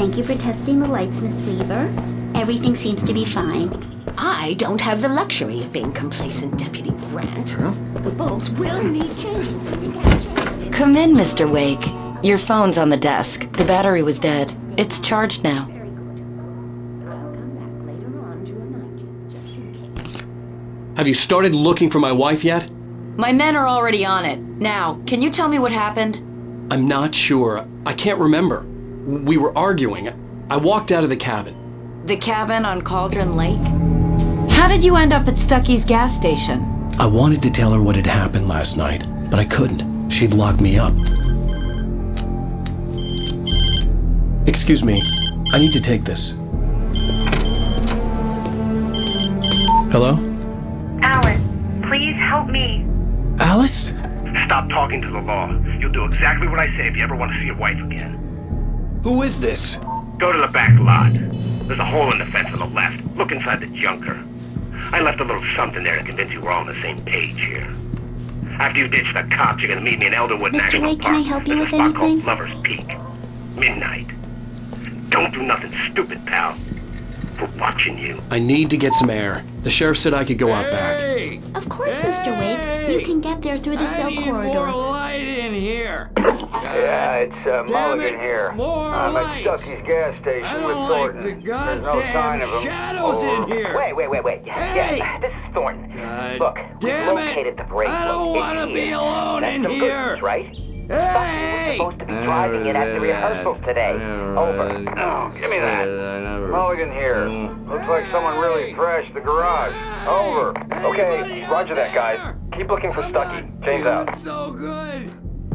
Thank you for testing the lights, Miss Weaver. Everything seems to be fine. I don't have the luxury of being complacent, Deputy Grant. The bulbs will need changing, so you can change. Come in, Mr. Wake. Your phone's on the desk. The battery was dead. It's charged now. Have you started looking for my wife yet? My men are already on it. Now, can you tell me what happened? I'm not sure. I can't remember. We were arguing. I walked out of the cabin. The cabin on Cauldron Lake? How did you end up at Stucky's gas station? I wanted to tell her what had happened last night, but I couldn't. She'd locked me up. Excuse me. I need to take this. Hello? Alice, please help me. Alice? Stop talking to the law. You'll do exactly what I say if you ever want to see your wife again. Who is this? Go to the back lot. There's a hole in the fence on the left. Look inside the junker. I left a little something there to convince you we're all on the same page here. After you ditch the cops, you're gonna meet me in Elderwood National Wake, Park. can I help you There's with a spot anything? called Lover's Peak. Midnight. Don't do nothing stupid, pal. We're watching you. I need to get some air. The sheriff said I could go out back. Of course, Mr. Wake. You can get there through the cell corridor. Light in here. Yeah, it's Mulligan here. I'm at Stucky's gas station with Thornton. There's no sign of him. Shadows in here. Wait. Yeah, this is Thornton. Look, we've located the break. I don't want to be alone That's in some here. good news, right? Stucky was supposed to be driving it at the rehearsal today. Over. Oh, give me that. Mulligan here. Looks like someone really trashed the garage. Over. Okay, roger that, guys. Keep looking for Stucky. James out. So good.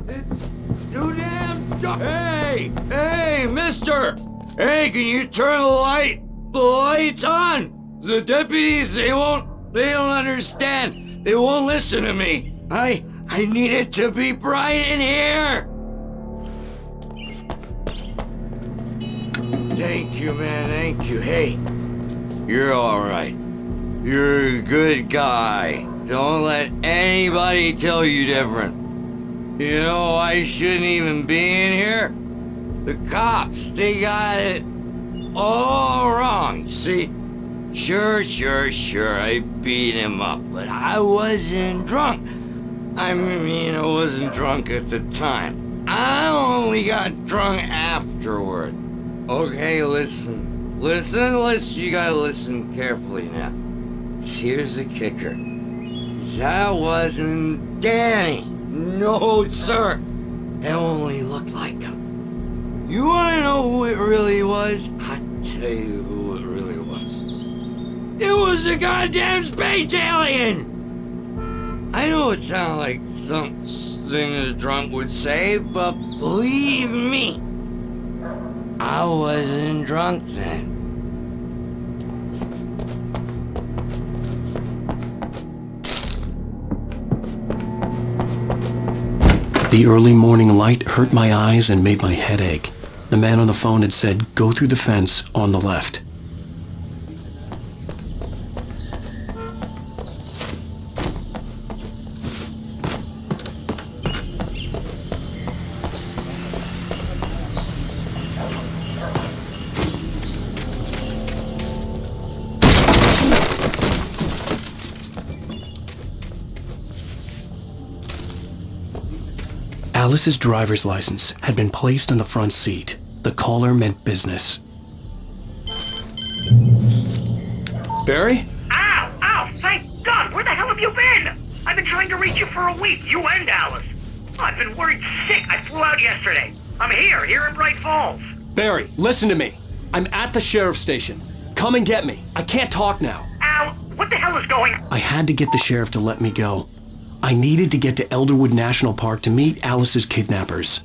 It's too damn dark. Hey, mister. Hey, can you turn the lights on? The deputies, they don't understand. They won't listen to me. I need it to be bright in here. Thank you, man, thank you. Hey, you're all right. You're a good guy. Don't let anybody tell you different. You know, I shouldn't even be in here. The cops, they got it all wrong. See, sure, I beat him up, but I wasn't drunk. I mean, I wasn't drunk at the time. I only got drunk afterward. Okay, listen. You gotta listen carefully now. Here's the kicker. That wasn't Danny. No, sir. It only looked like him. You wanna know who it really was? I'll tell you who it really was. It was a goddamn space alien! I know it sounds like something a drunk would say, but believe me, I wasn't drunk then. The early morning light hurt my eyes and made my head ache. The man on the phone had said, go through the fence on the left. Alice's driver's license had been placed on the front seat. The caller meant business. Barry? Ow! Thank God! Where the hell have you been? I've been trying to reach you for a week, you and Alice. I've been worried sick. I flew out yesterday. I'm here in Bright Falls. Barry, listen to me. I'm at the sheriff's station. Come and get me. I can't talk now. Al, what the hell is going on? I had to get the sheriff to let me go. I needed to get to Elderwood National Park to meet Alice's kidnappers.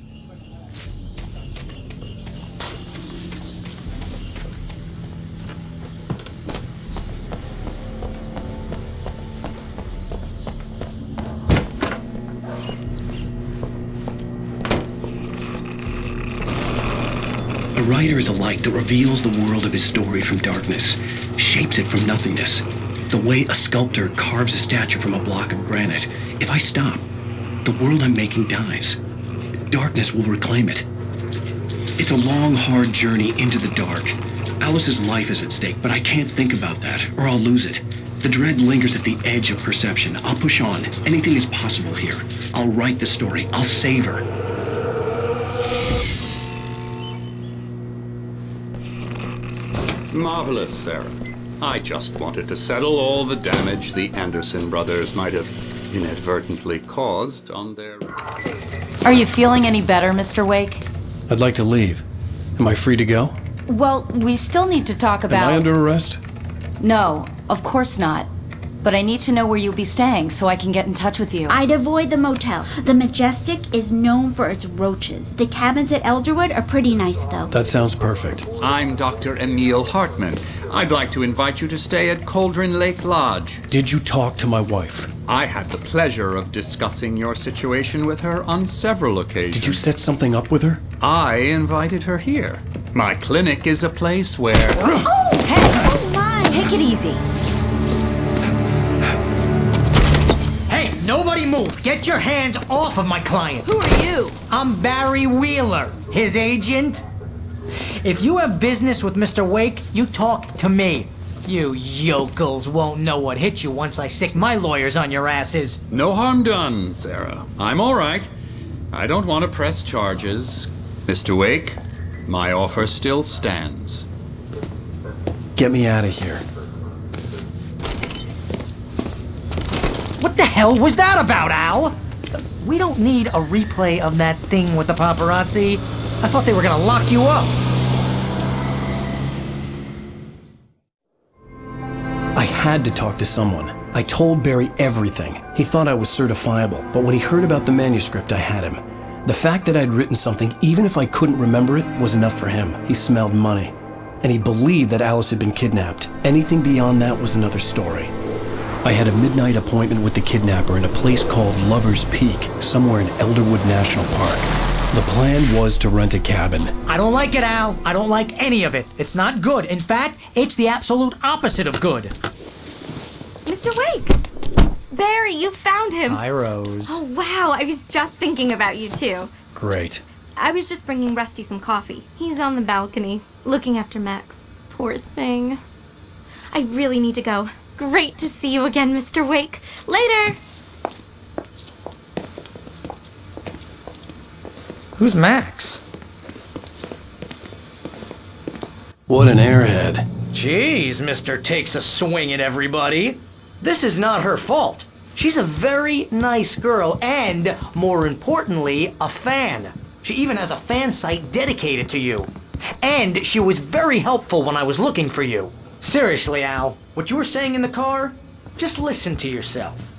A writer is a light that reveals the world of his story from darkness, shapes it from nothingness. The way a sculptor carves a statue from a block of granite. If I stop, the world I'm making dies. Darkness will reclaim it. It's a long, hard journey into the dark. Alice's life is at stake, but I can't think about that, or I'll lose it. The dread lingers at the edge of perception. I'll push on. Anything is possible here. I'll write the story. I'll save her. Marvelous, Sarah. I just wanted to settle all the damage the Anderson brothers might have inadvertently caused on their... Are you feeling any better, Mr. Wake? I'd like to leave. Am I free to go? Well, we still need to talk about... Am I under arrest? No, of course not. But I need to know where you'll be staying so I can get in touch with you. I'd avoid the motel. The Majestic is known for its roaches. The cabins at Elderwood are pretty nice, though. That sounds perfect. I'm Dr. Emil Hartman. I'd like to invite you to stay at Cauldron Lake Lodge. Did you talk to my wife? I had the pleasure of discussing your situation with her on several occasions. Did you set something up with her? I invited her here. My clinic is a place where... Oh! Hey! Oh, my! Take it easy. Hey, nobody move! Get your hands off of my client! Who are you? I'm Barry Wheeler, his agent. If you have business with Mr. Wake, you talk to me. You yokels won't know what hit you once I sick my lawyers on your asses. No harm done, Sarah. I'm all right. I don't want to press charges. Mr. Wake, my offer still stands. Get me out of here. What the hell was that about, Al? We don't need a replay of that thing with the paparazzi. I thought they were gonna lock you up. I had to talk to someone. I told Barry everything. He thought I was certifiable, but when he heard about the manuscript, I had him. The fact that I'd written something, even if I couldn't remember it, was enough for him. He smelled money. And he believed that Alice had been kidnapped. Anything beyond that was another story. I had a midnight appointment with the kidnapper in a place called Lover's Peak, somewhere in Elderwood National Park. The plan was to rent a cabin. I don't like it, Al. I don't like any of it. It's not good. In fact, it's the absolute opposite of good. Mr. Wake! Barry, you found him! Hi, Rose. Oh, wow. I was just thinking about you, too. Great. I was just bringing Rusty some coffee. He's on the balcony, looking after Max. Poor thing. I really need to go. Great to see you again, Mr. Wake. Later! Who's Max? What an airhead. Jeez, Mr. Takes a swing at everybody. This is not her fault. She's a very nice girl and, more importantly, a fan. She even has a fan site dedicated to you. And she was very helpful when I was looking for you. Seriously, Al, what you were saying in the car, just listen to yourself.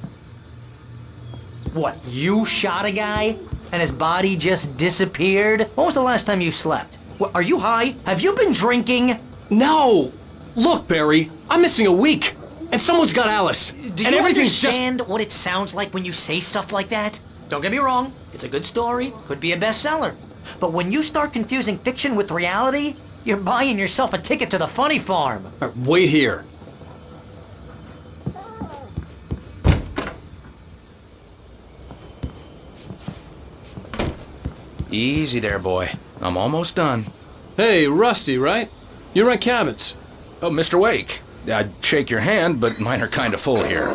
What, you shot a guy and his body just disappeared? When was the last time you slept? What, are you high? Have you been drinking? No! Look, Barry, I'm missing a week. And someone's got Alice. Do you understand what it sounds like when you say stuff like that? Don't get me wrong, it's a good story, could be a bestseller. But when you start confusing fiction with reality, you're buying yourself a ticket to the funny farm. Wait here. Easy there, boy. I'm almost done. Hey, Rusty, right? You rent cabins. Oh, Mr. Wake. I'd shake your hand, but mine are kind of full here.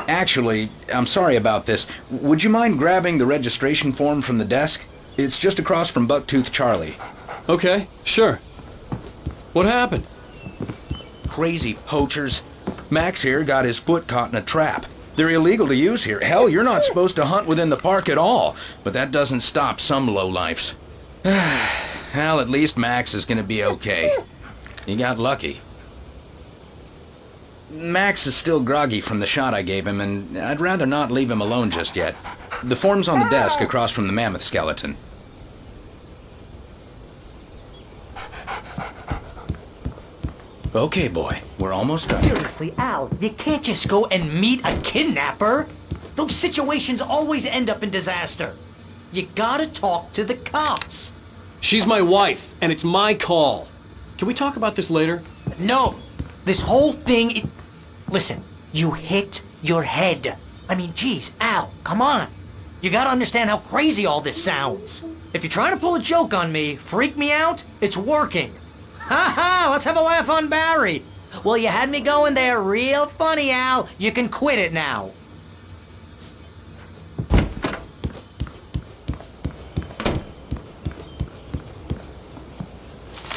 Actually, I'm sorry about this. Would you mind grabbing the registration form from the desk? It's just across from Bucktooth Charlie. Okay, sure. What happened? Crazy poachers. Max here got his foot caught in a trap. They're illegal to use here. Hell, you're not supposed to hunt within the park at all. But that doesn't stop some lowlifes. Well, at least Max is gonna be okay. He got lucky. Max is still groggy from the shot I gave him, and I'd rather not leave him alone just yet. The form's on the desk across from the mammoth skeleton. Okay, boy. We're almost done. Seriously, Al, you can't just go and meet a kidnapper. Those situations always end up in disaster. You gotta talk to the cops. She's my wife, and it's my call. Can we talk about this later? No. This whole thing... Listen, you hit your head. I mean, geez, Al, come on. You gotta understand how crazy all this sounds. If you're trying to pull a joke on me, freak me out, it's working. Ha ha, let's have a laugh on Barry. Well, you had me going there real funny, Al. You can quit it now.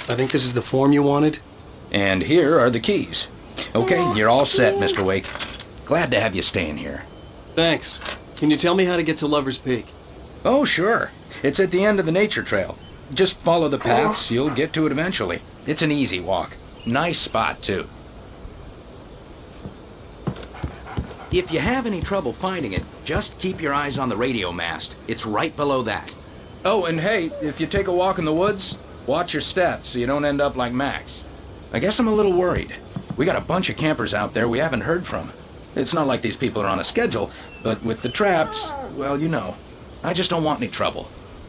I think this is the form you wanted. And here are the keys. Okay, you're all set, Mr. Wake. Glad to have you staying here. Thanks. Can you tell me how to get to Lover's Peak? Oh, sure. It's at the end of the nature trail. Just follow the paths, you'll get to it eventually. It's an easy walk. Nice spot, too. If you have any trouble finding it, just keep your eyes on the radio mast. It's right below that. Oh, and hey, if you take a walk in the woods, watch your steps so you don't end up like Max. I guess I'm a little worried. We got a bunch of campers out there we haven't heard from. It's not like these people are on a schedule, but with the traps, well, you know. I just don't want any trouble.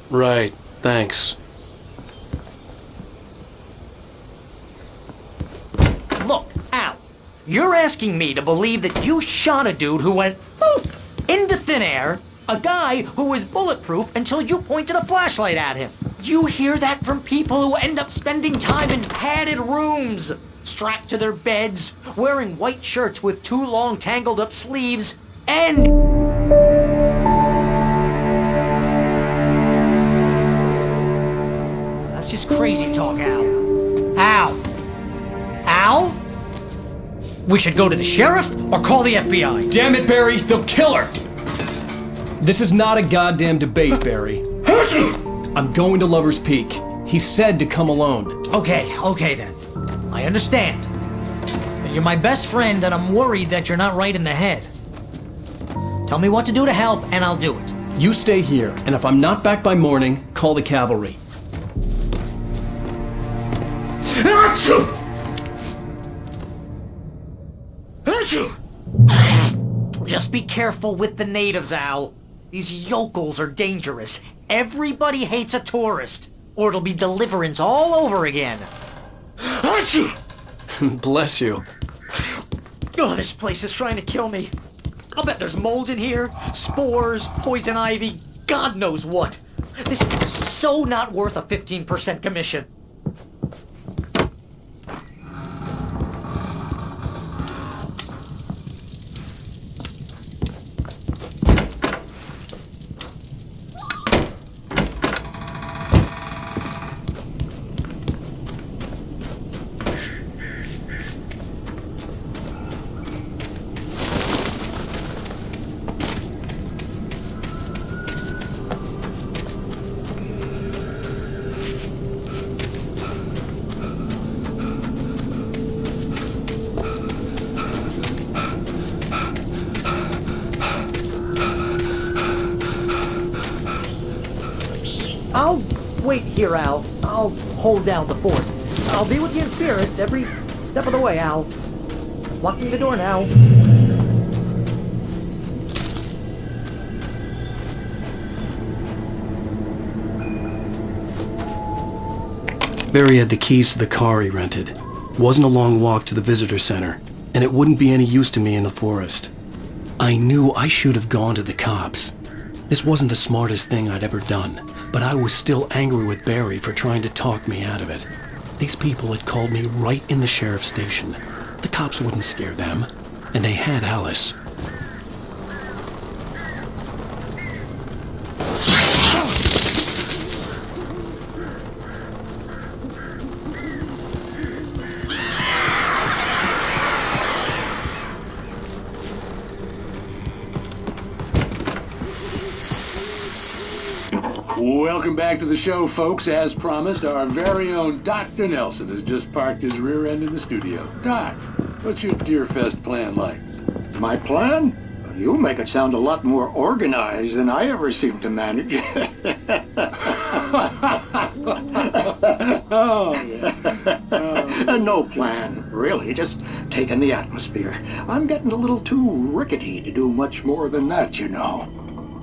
Right, thanks. Look, Al, you're asking me to believe that you shot a dude who went poof into thin air, a guy who was bulletproof until you pointed a flashlight at him. You hear that from people who end up spending time in padded rooms, strapped to their beds, wearing white shirts with too long tangled up sleeves, and... That's just crazy talk, Al. Al? We should go to the sheriff or call the FBI? Damn it, Barry, they'll kill her! This is not a goddamn debate, Barry. I'm going to Lover's Peak. He said to come alone. Okay then. I understand. You're my best friend and I'm worried that you're not right in the head. Tell me what to do to help and I'll do it. You stay here, and if I'm not back by morning, call the cavalry. Just be careful with the natives, Al. These yokels are dangerous. Everybody hates a tourist, or it'll be Deliverance all over again. Bless you. Oh, this place is trying to kill me. I'll bet there's mold in here, spores, poison ivy, God knows what. This is so not worth a 15% commission. I'll wait here, Al. I'll hold down the fort. I'll be with you in spirit every step of the way, Al. Locking the door now. Barry had the keys to the car he rented. It wasn't a long walk to the visitor center, and it wouldn't be any use to me in the forest. I knew I should have gone to the cops. This wasn't the smartest thing I'd ever done, but I was still angry with Barry for trying to talk me out of it. These people had called me right in the sheriff's station. The cops wouldn't scare them, and they had Alice. Welcome back to the show, folks. As promised, our very own Dr. Nelson has just parked his rear end in the studio. Doc, what's your Deerfest plan like? My plan? You make it sound a lot more organized than I ever seem to manage. No plan, really. Just taking the atmosphere. I'm getting a little too rickety to do much more than that, you know.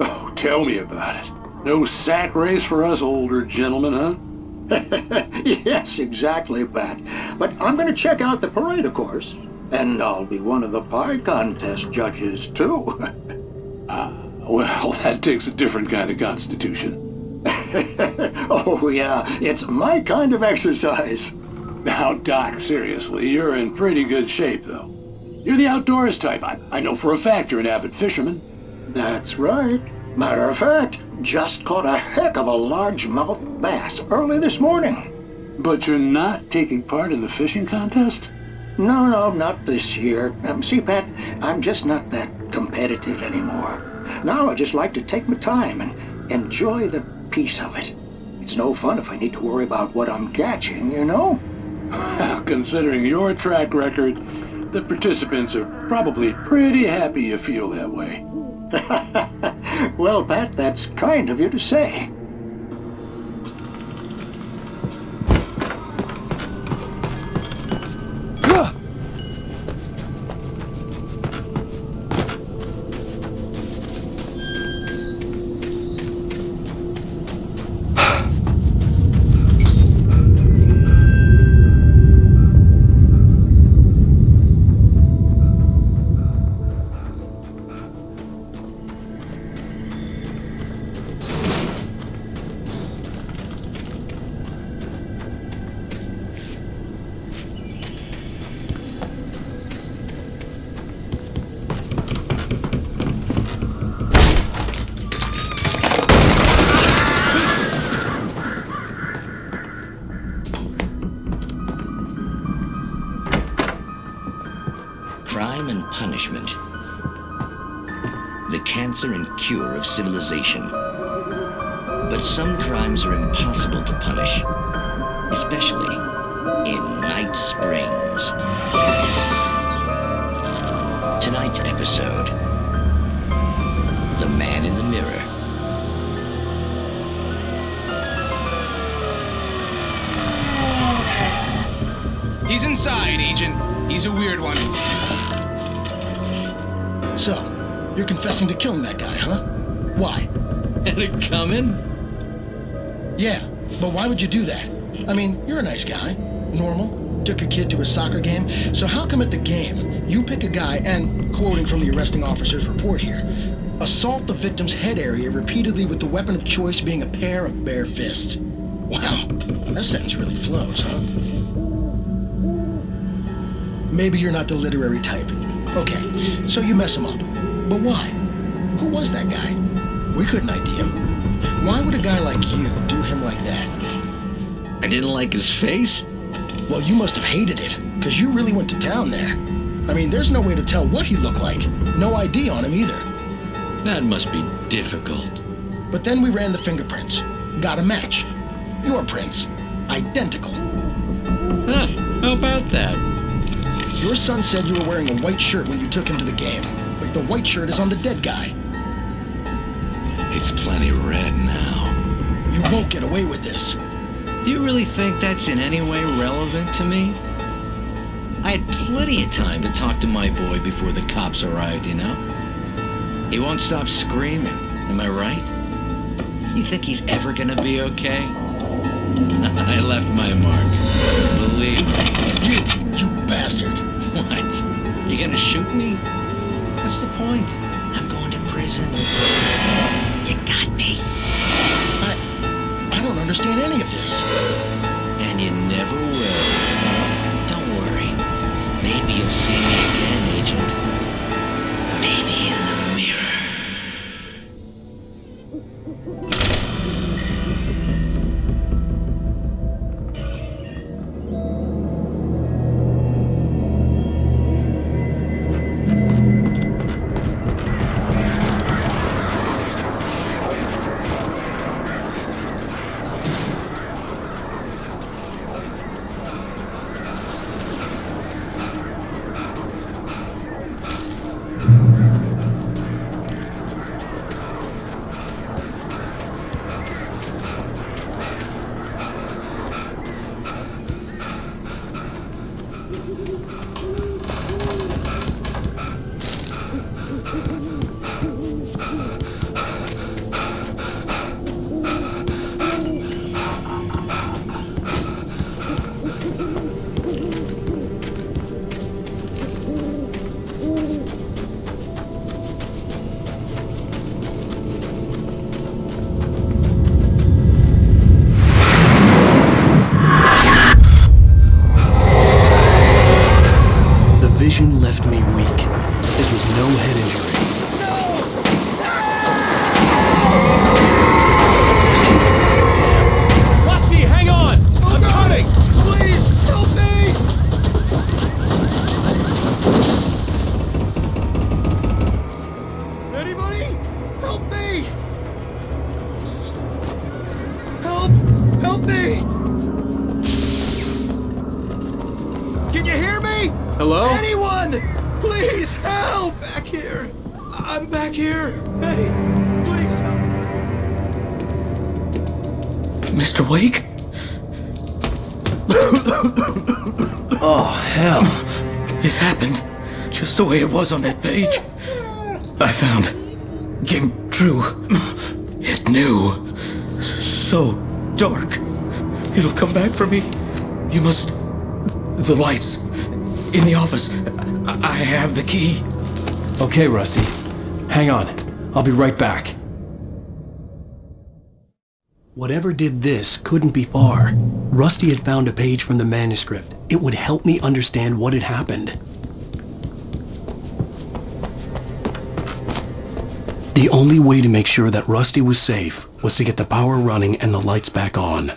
Oh, tell me about it. No sack race for us older gentlemen, huh? Yes, exactly, Pat. But I'm going to check out the parade, of course. And I'll be one of the pie contest judges, too. Well, that takes a different kind of constitution. Oh, yeah, it's my kind of exercise. Now, Doc, seriously, you're in pretty good shape, though. You're the outdoors type. I know for a fact you're an avid fisherman. That's right. Matter of fact, just caught a heck of a largemouth bass early this morning. But you're not taking part in the fishing contest? No, not this year. See, Pat, I'm just not that competitive anymore. Now I just like to take my time and enjoy the peace of it. It's no fun if I need to worry about what I'm catching, you know? Considering your track record, the participants are probably pretty happy you feel that way. Well, Pat, that's kind of you to say. Crime and punishment. The cancer and cure of civilization. But some crimes are impossible to punish, especially in Night Springs. Tonight's episode, The Man in the Mirror. He's inside, Agent. He's a weird one. So, you're confessing to killing that guy, huh? Why? Had it coming? Yeah, but why would you do that? I mean, you're a nice guy. Normal. Took a kid to a soccer game. So how come at the game, you pick a guy and, quoting from the arresting officer's report here, assault the victim's head area repeatedly with the weapon of choice being a pair of bare fists? Wow, that sentence really flows, huh? Maybe you're not the literary type. Okay, so you mess him up. But why? Who was that guy? We couldn't ID him. Why would a guy like you do him like that? I didn't like his face? Well, you must have hated it, because you really went to town there. I mean, there's no way to tell what he looked like. No ID on him either. That must be difficult. But then we ran the fingerprints. Got a match. Your prints. Identical. Huh, how about that? Your son said you were wearing a white shirt when you took him to the game, but the white shirt is on the dead guy. It's plenty red now. You won't get away with this. Do you really think that's in any way relevant to me? I had plenty of time to talk to my boy before the cops arrived, you know? He won't stop screaming, am I right? You think he's ever gonna be okay? I left my mark. Believe me. You bastard. What? You gonna shoot me? What's the point? I'm going to prison. You got me. I don't understand any of this. And you never will. Don't worry. Maybe you'll see me again, Agent. Maybe in the mirror. Hello? Anyone! Please help! Back here! I'm back here! Hey, please help! Mr. Wake? Oh, hell. It happened just the way it was on that page. I found. Came true. It knew. So dark. It'll come back for me. You must... The lights. In the office. I have the key. Okay, Rusty. Hang on. I'll be right back. Whatever did this couldn't be far. Rusty had found a page from the manuscript. It would help me understand what had happened. The only way to make sure that Rusty was safe was to get the power running and the lights back on.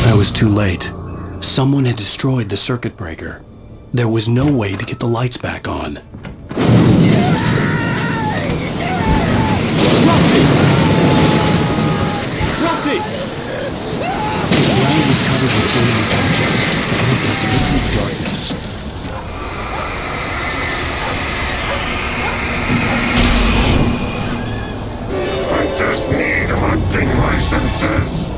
I was too late. Someone had destroyed the circuit breaker. There was no way to get the lights back on. Rusty! Rusty! The ground was covered with flaming torches, and it was liquid darkness. Hunters need hunting licenses.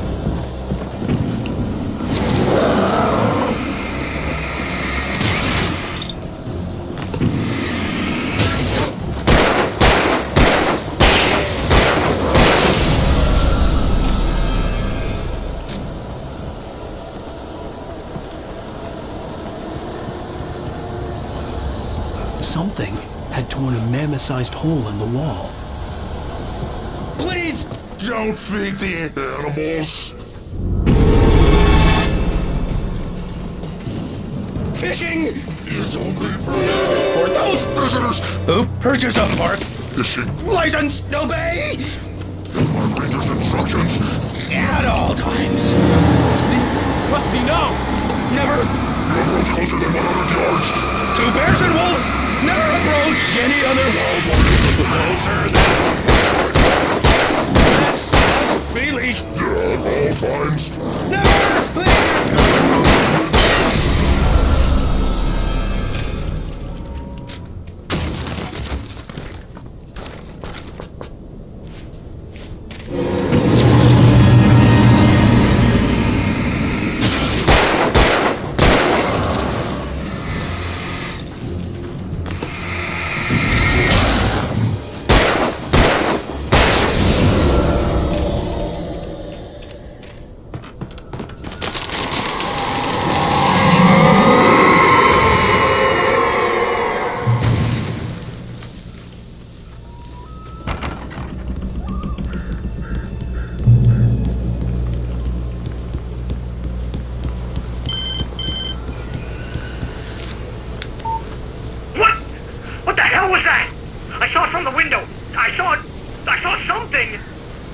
Something had torn a mammoth-sized hole in the wall. Please! Don't feed the animals. Fishing! Is only For those prisoners who purchase a park fishing license, obey the park ranger's instructions. at all times. Rusty, no! Never closer than 100 yards. To bears and wolves, never approach any other wildlife closer than... That's be leash. Yeah, at all times. Never leave.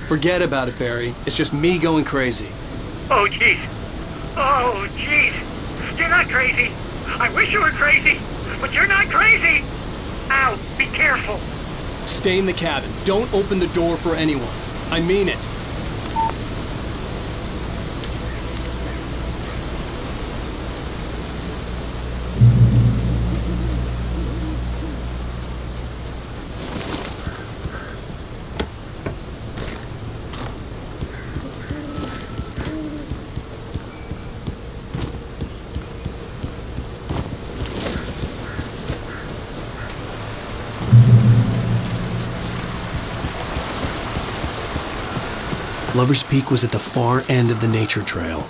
Forget about it, Barry. It's just me going crazy. Oh, jeez. Oh, jeez. You're not crazy. I wish you were crazy, but you're not crazy. Ow, be careful. Stay in the cabin. Don't open the door for anyone. I mean it. Lover's Peak was at the far end of the nature trail.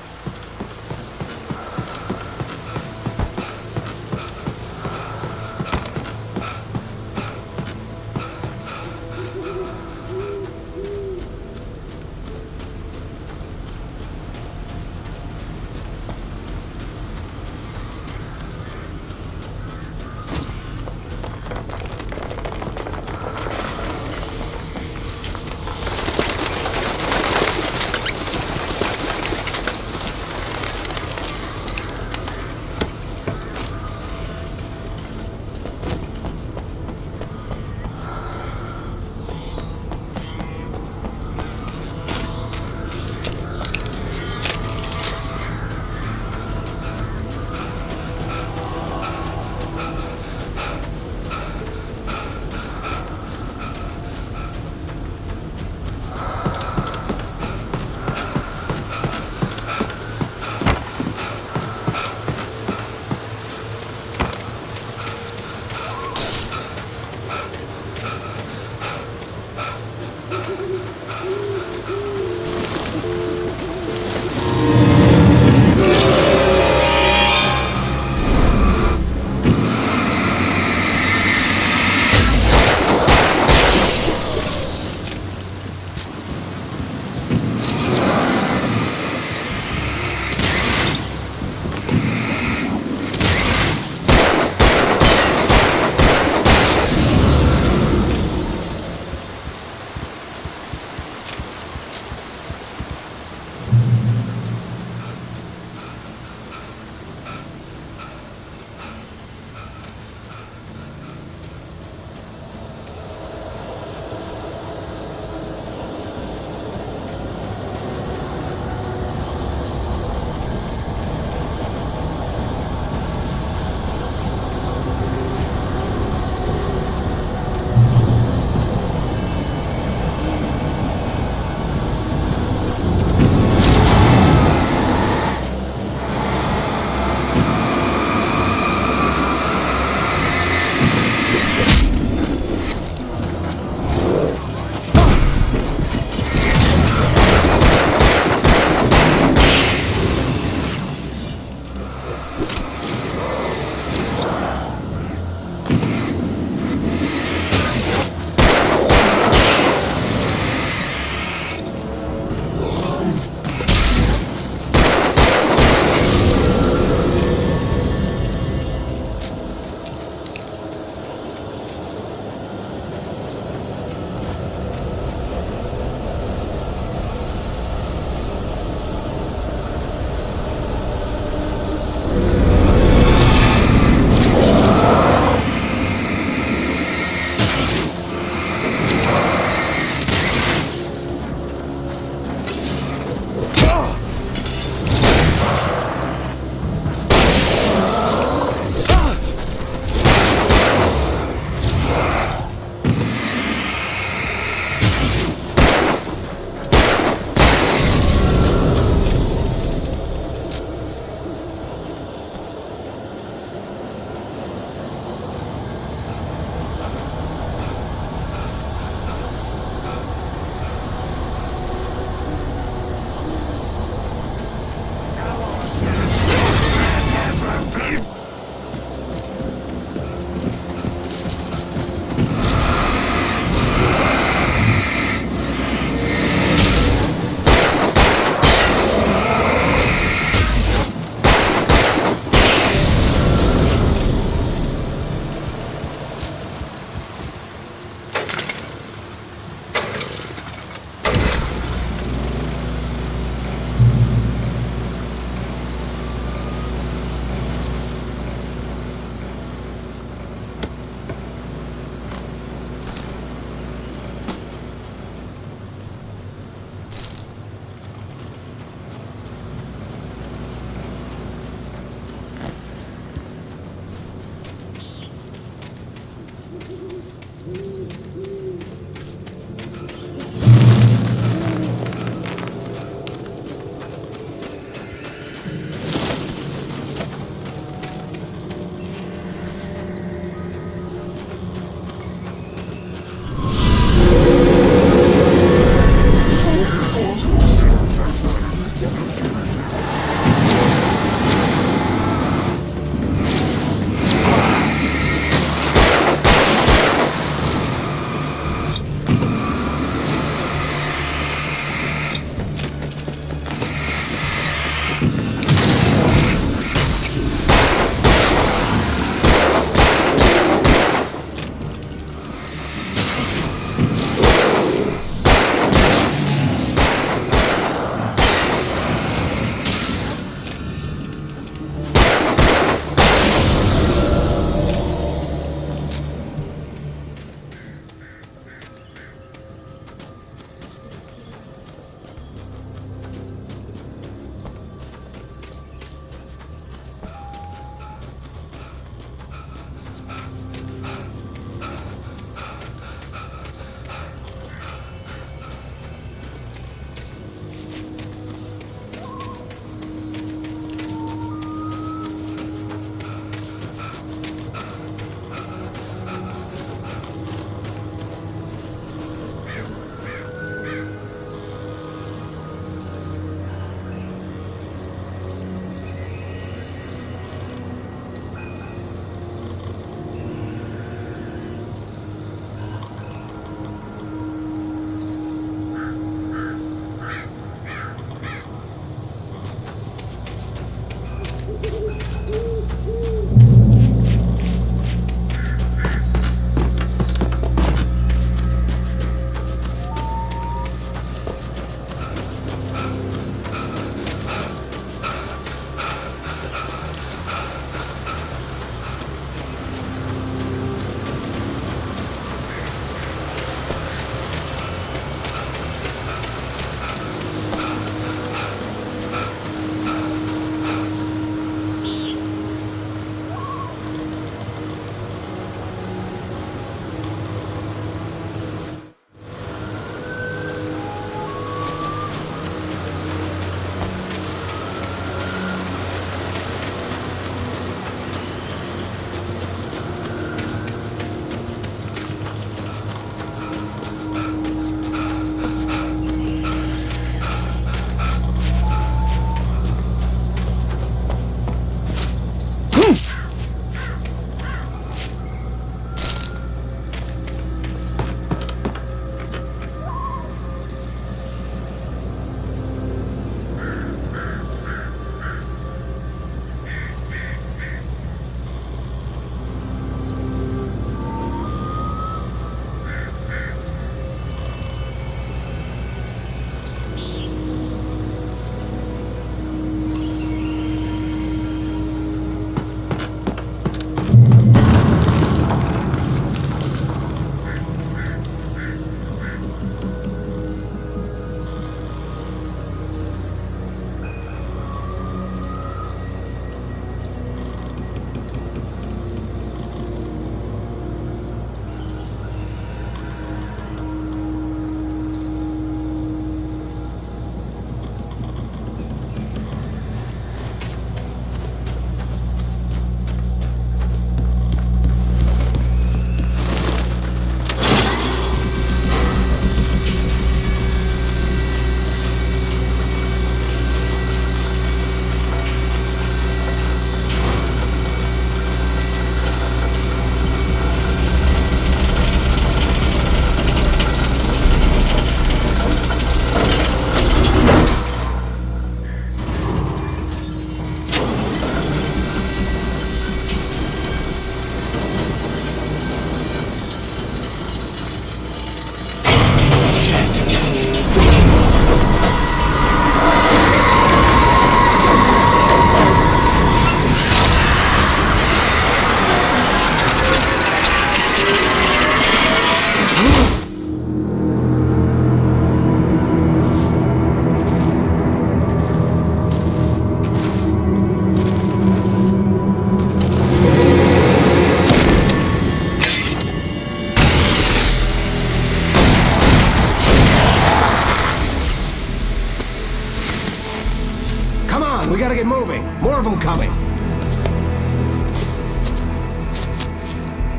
them coming.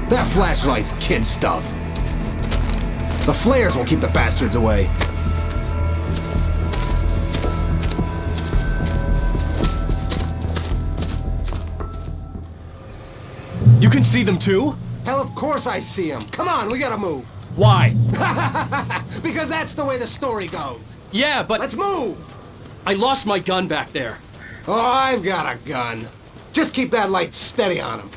That flashlight's kid stuff. The flares will keep the bastards away. You can see them too? Hell, of course I see them. Come on, we gotta move. Why? Because that's the way the story goes. Yeah, but... Let's move! I lost my gun back there. Oh, I've got a gun. Just keep that light steady on him.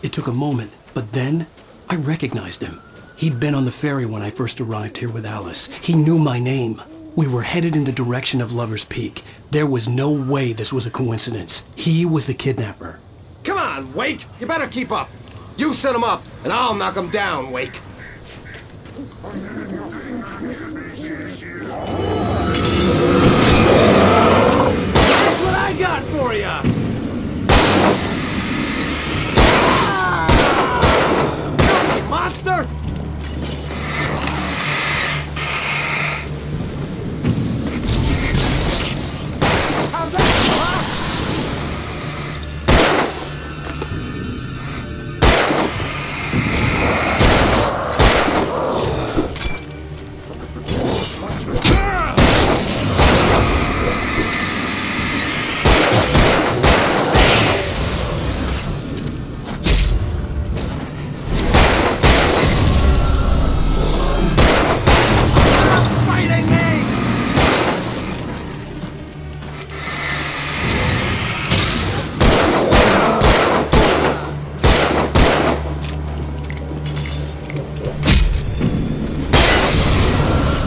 It took a moment, but then I recognized him. He'd been on the ferry when I first arrived here with Alice. He knew my name. We were headed in the direction of Lover's Peak. There was no way this was a coincidence. He was the kidnapper. Come on, Wake! You better keep up. You set him up, and I'll knock him down, Wake. That's what I got for you! Ah! Monster! How's that, huh?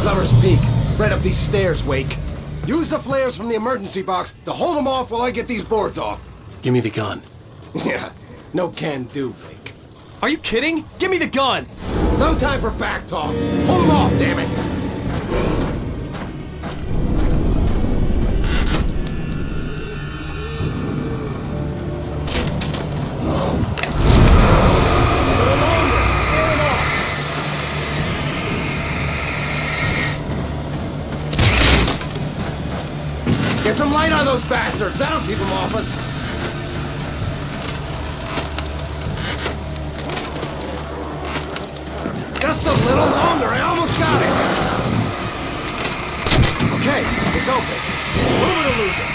Lover's Peak. Right up these stairs, Wake. Use the flares from the emergency box to hold them off while I get these boards off. Give me the gun. Yeah, no can do, Wake. Are you kidding? Give me the gun! No time for back talk. Hold them off, damn it! Get some light on those bastards! That'll keep them off us! Just a little longer, I almost got it! Okay, it's open. Move it or lose it.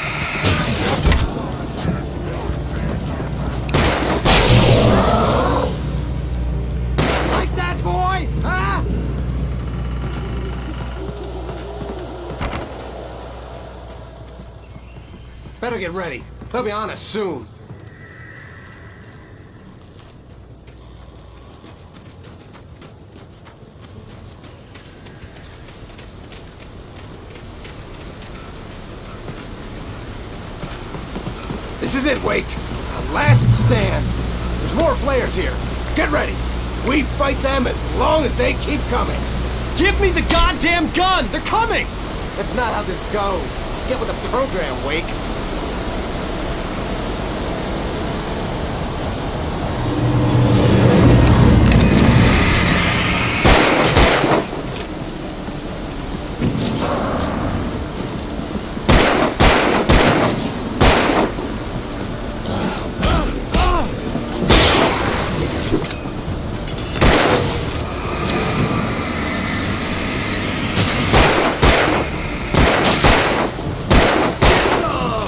Like that, boy? Huh? Better get ready. They'll be on us soon. This is it, Wake. A last stand. There's more flares here. Get ready. We fight them as long as they keep coming. Give me the goddamn gun! They're coming! That's not how this goes. Get with the program, Wake. Get some!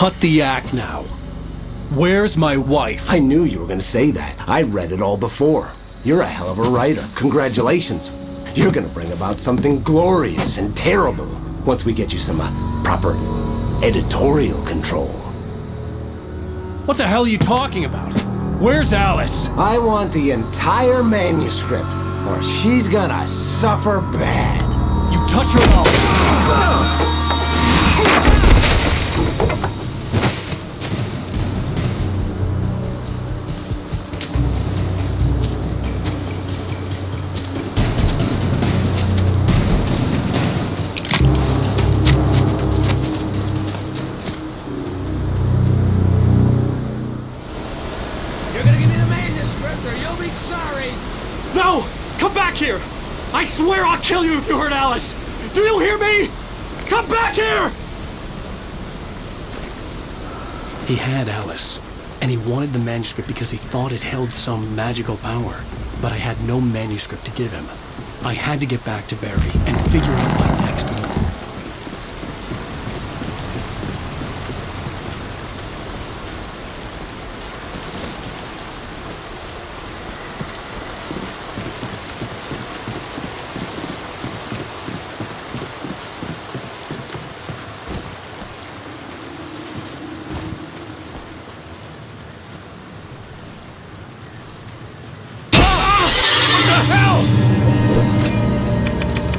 cut the act now. Where's my wife? I knew you were gonna say that. I read it all before. You're a hell of a writer. Congratulations. You're gonna bring about something glorious and terrible once we get you some proper editorial control. What the hell are you talking about? Where's Alice? I want the entire manuscript, or she's gonna suffer bad. You touch her now. No! Come back here! I swear I'll kill you if you hurt Alice! Do you hear me? Come back here! He had Alice, and he wanted the manuscript because he thought it held some magical power. But I had no manuscript to give him. I had to get back to Barry and figure out my next move.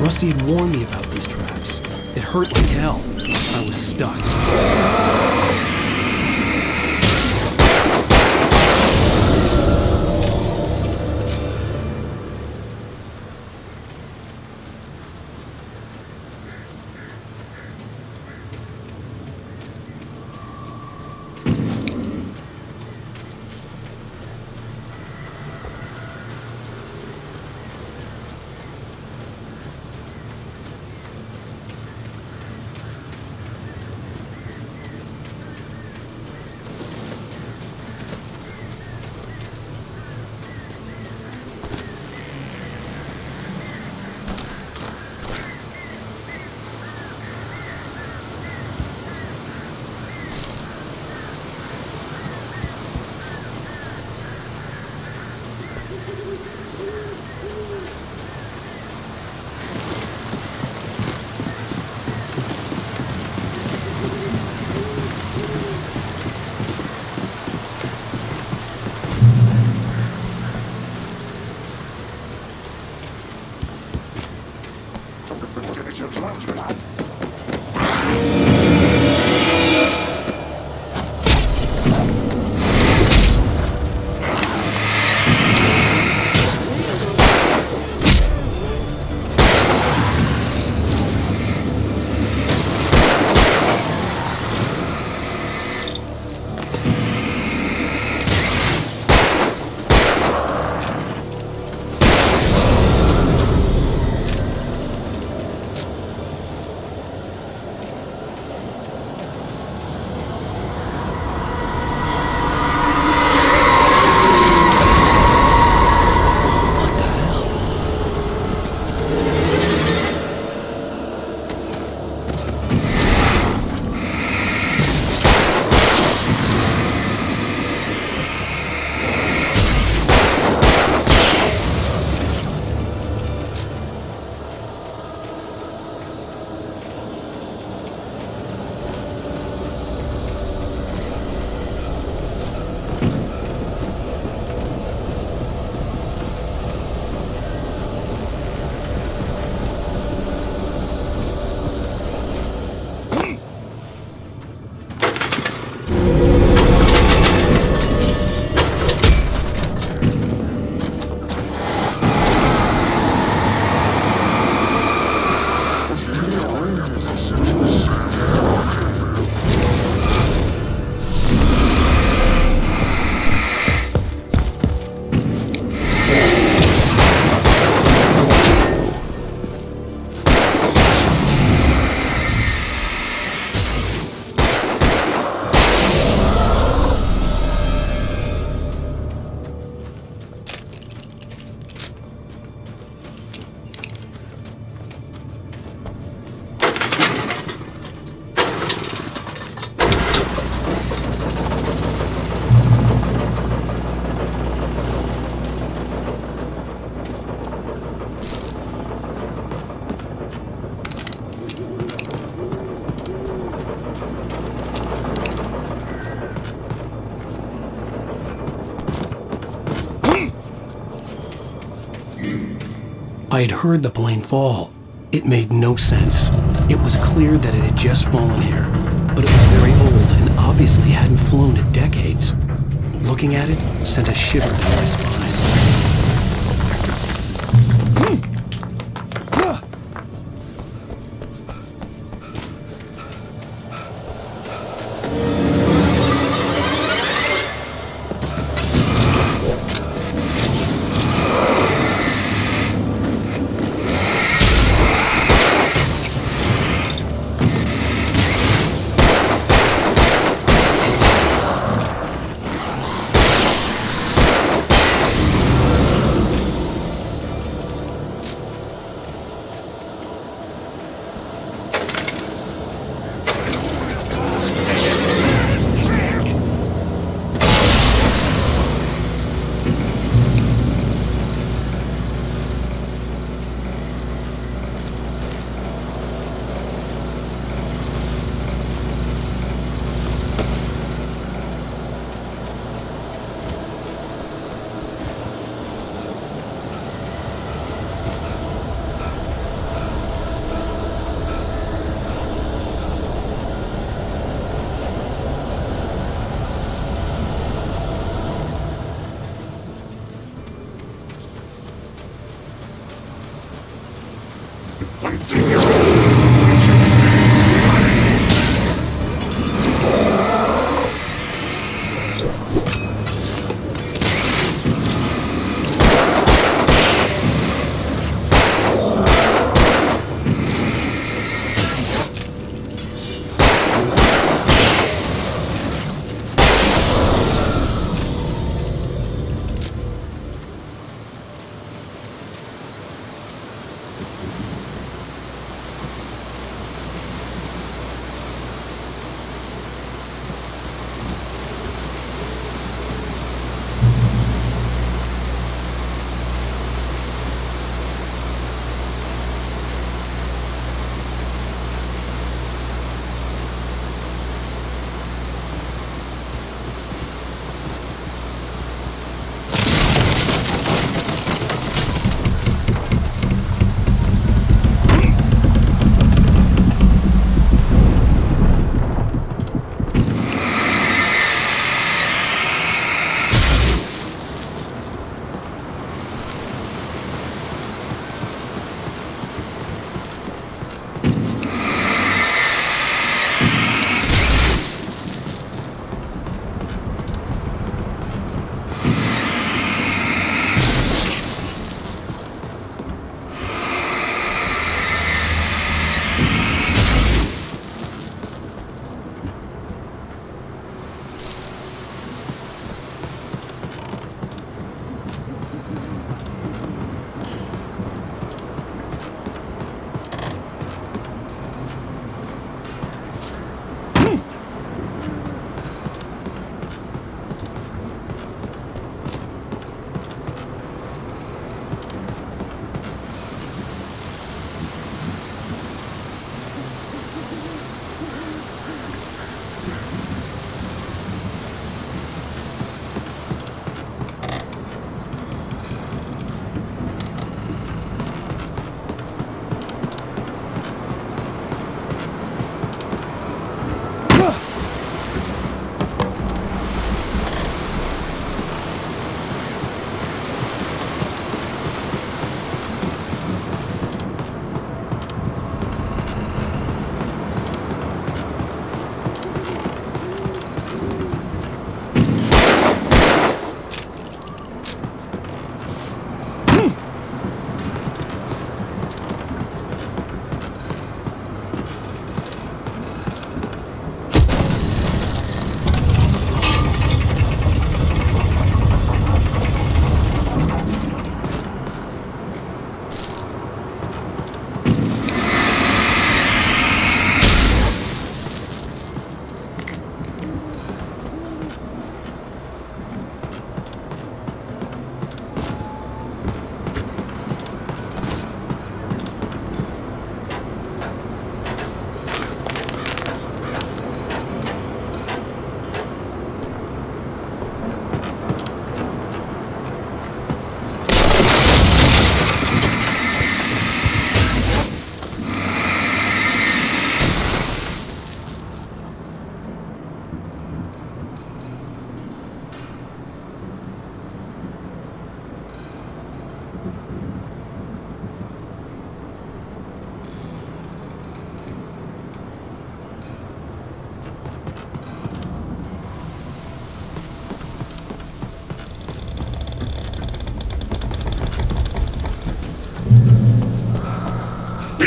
Rusty had warned me about these traps. It hurt like hell. I was stuck. I had heard the plane fall. It made no sense. It was clear that it had just fallen here, but it was very old and obviously hadn't flown in decades. Looking at it sent a shiver down my spine.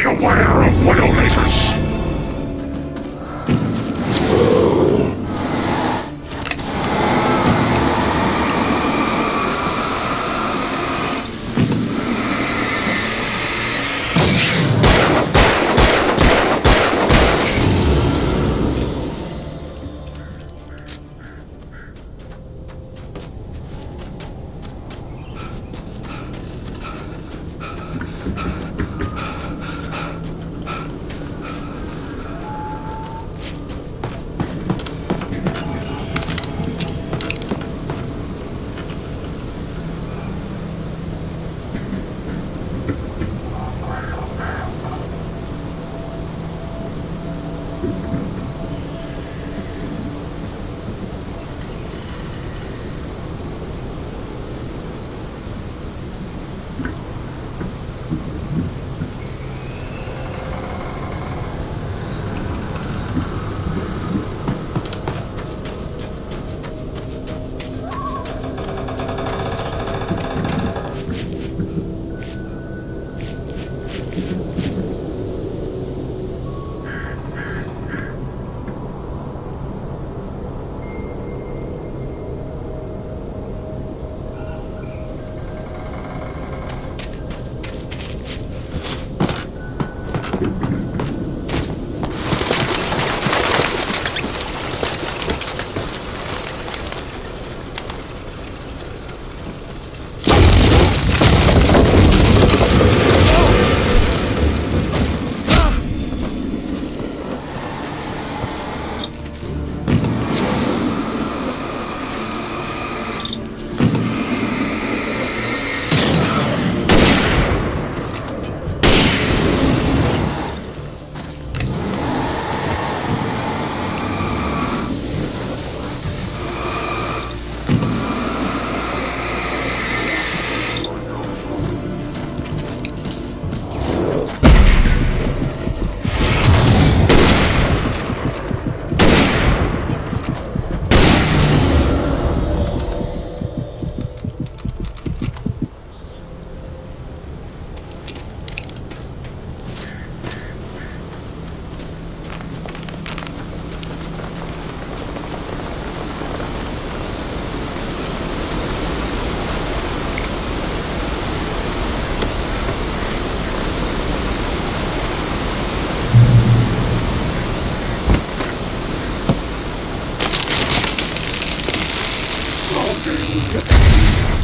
Beware of Widowmakers!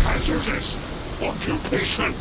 Hazardous occupation.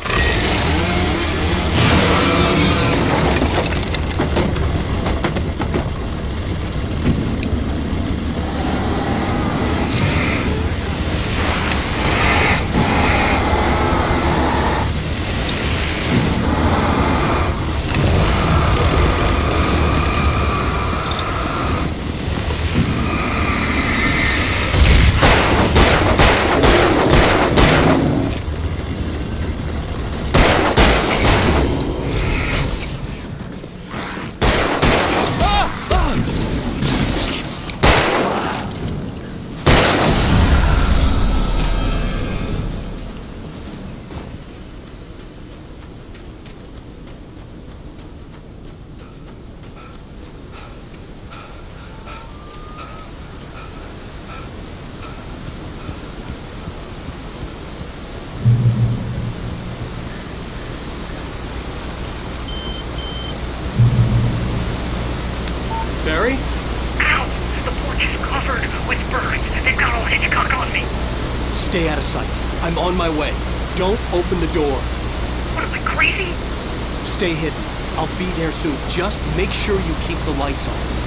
Barry? Ow! The porch is covered with birds. They've got all Hitchcock on me. Stay out of sight. I'm on my way. Don't open the door. What am I, crazy? Stay hidden. I'll be there soon. Just make sure you keep the lights on.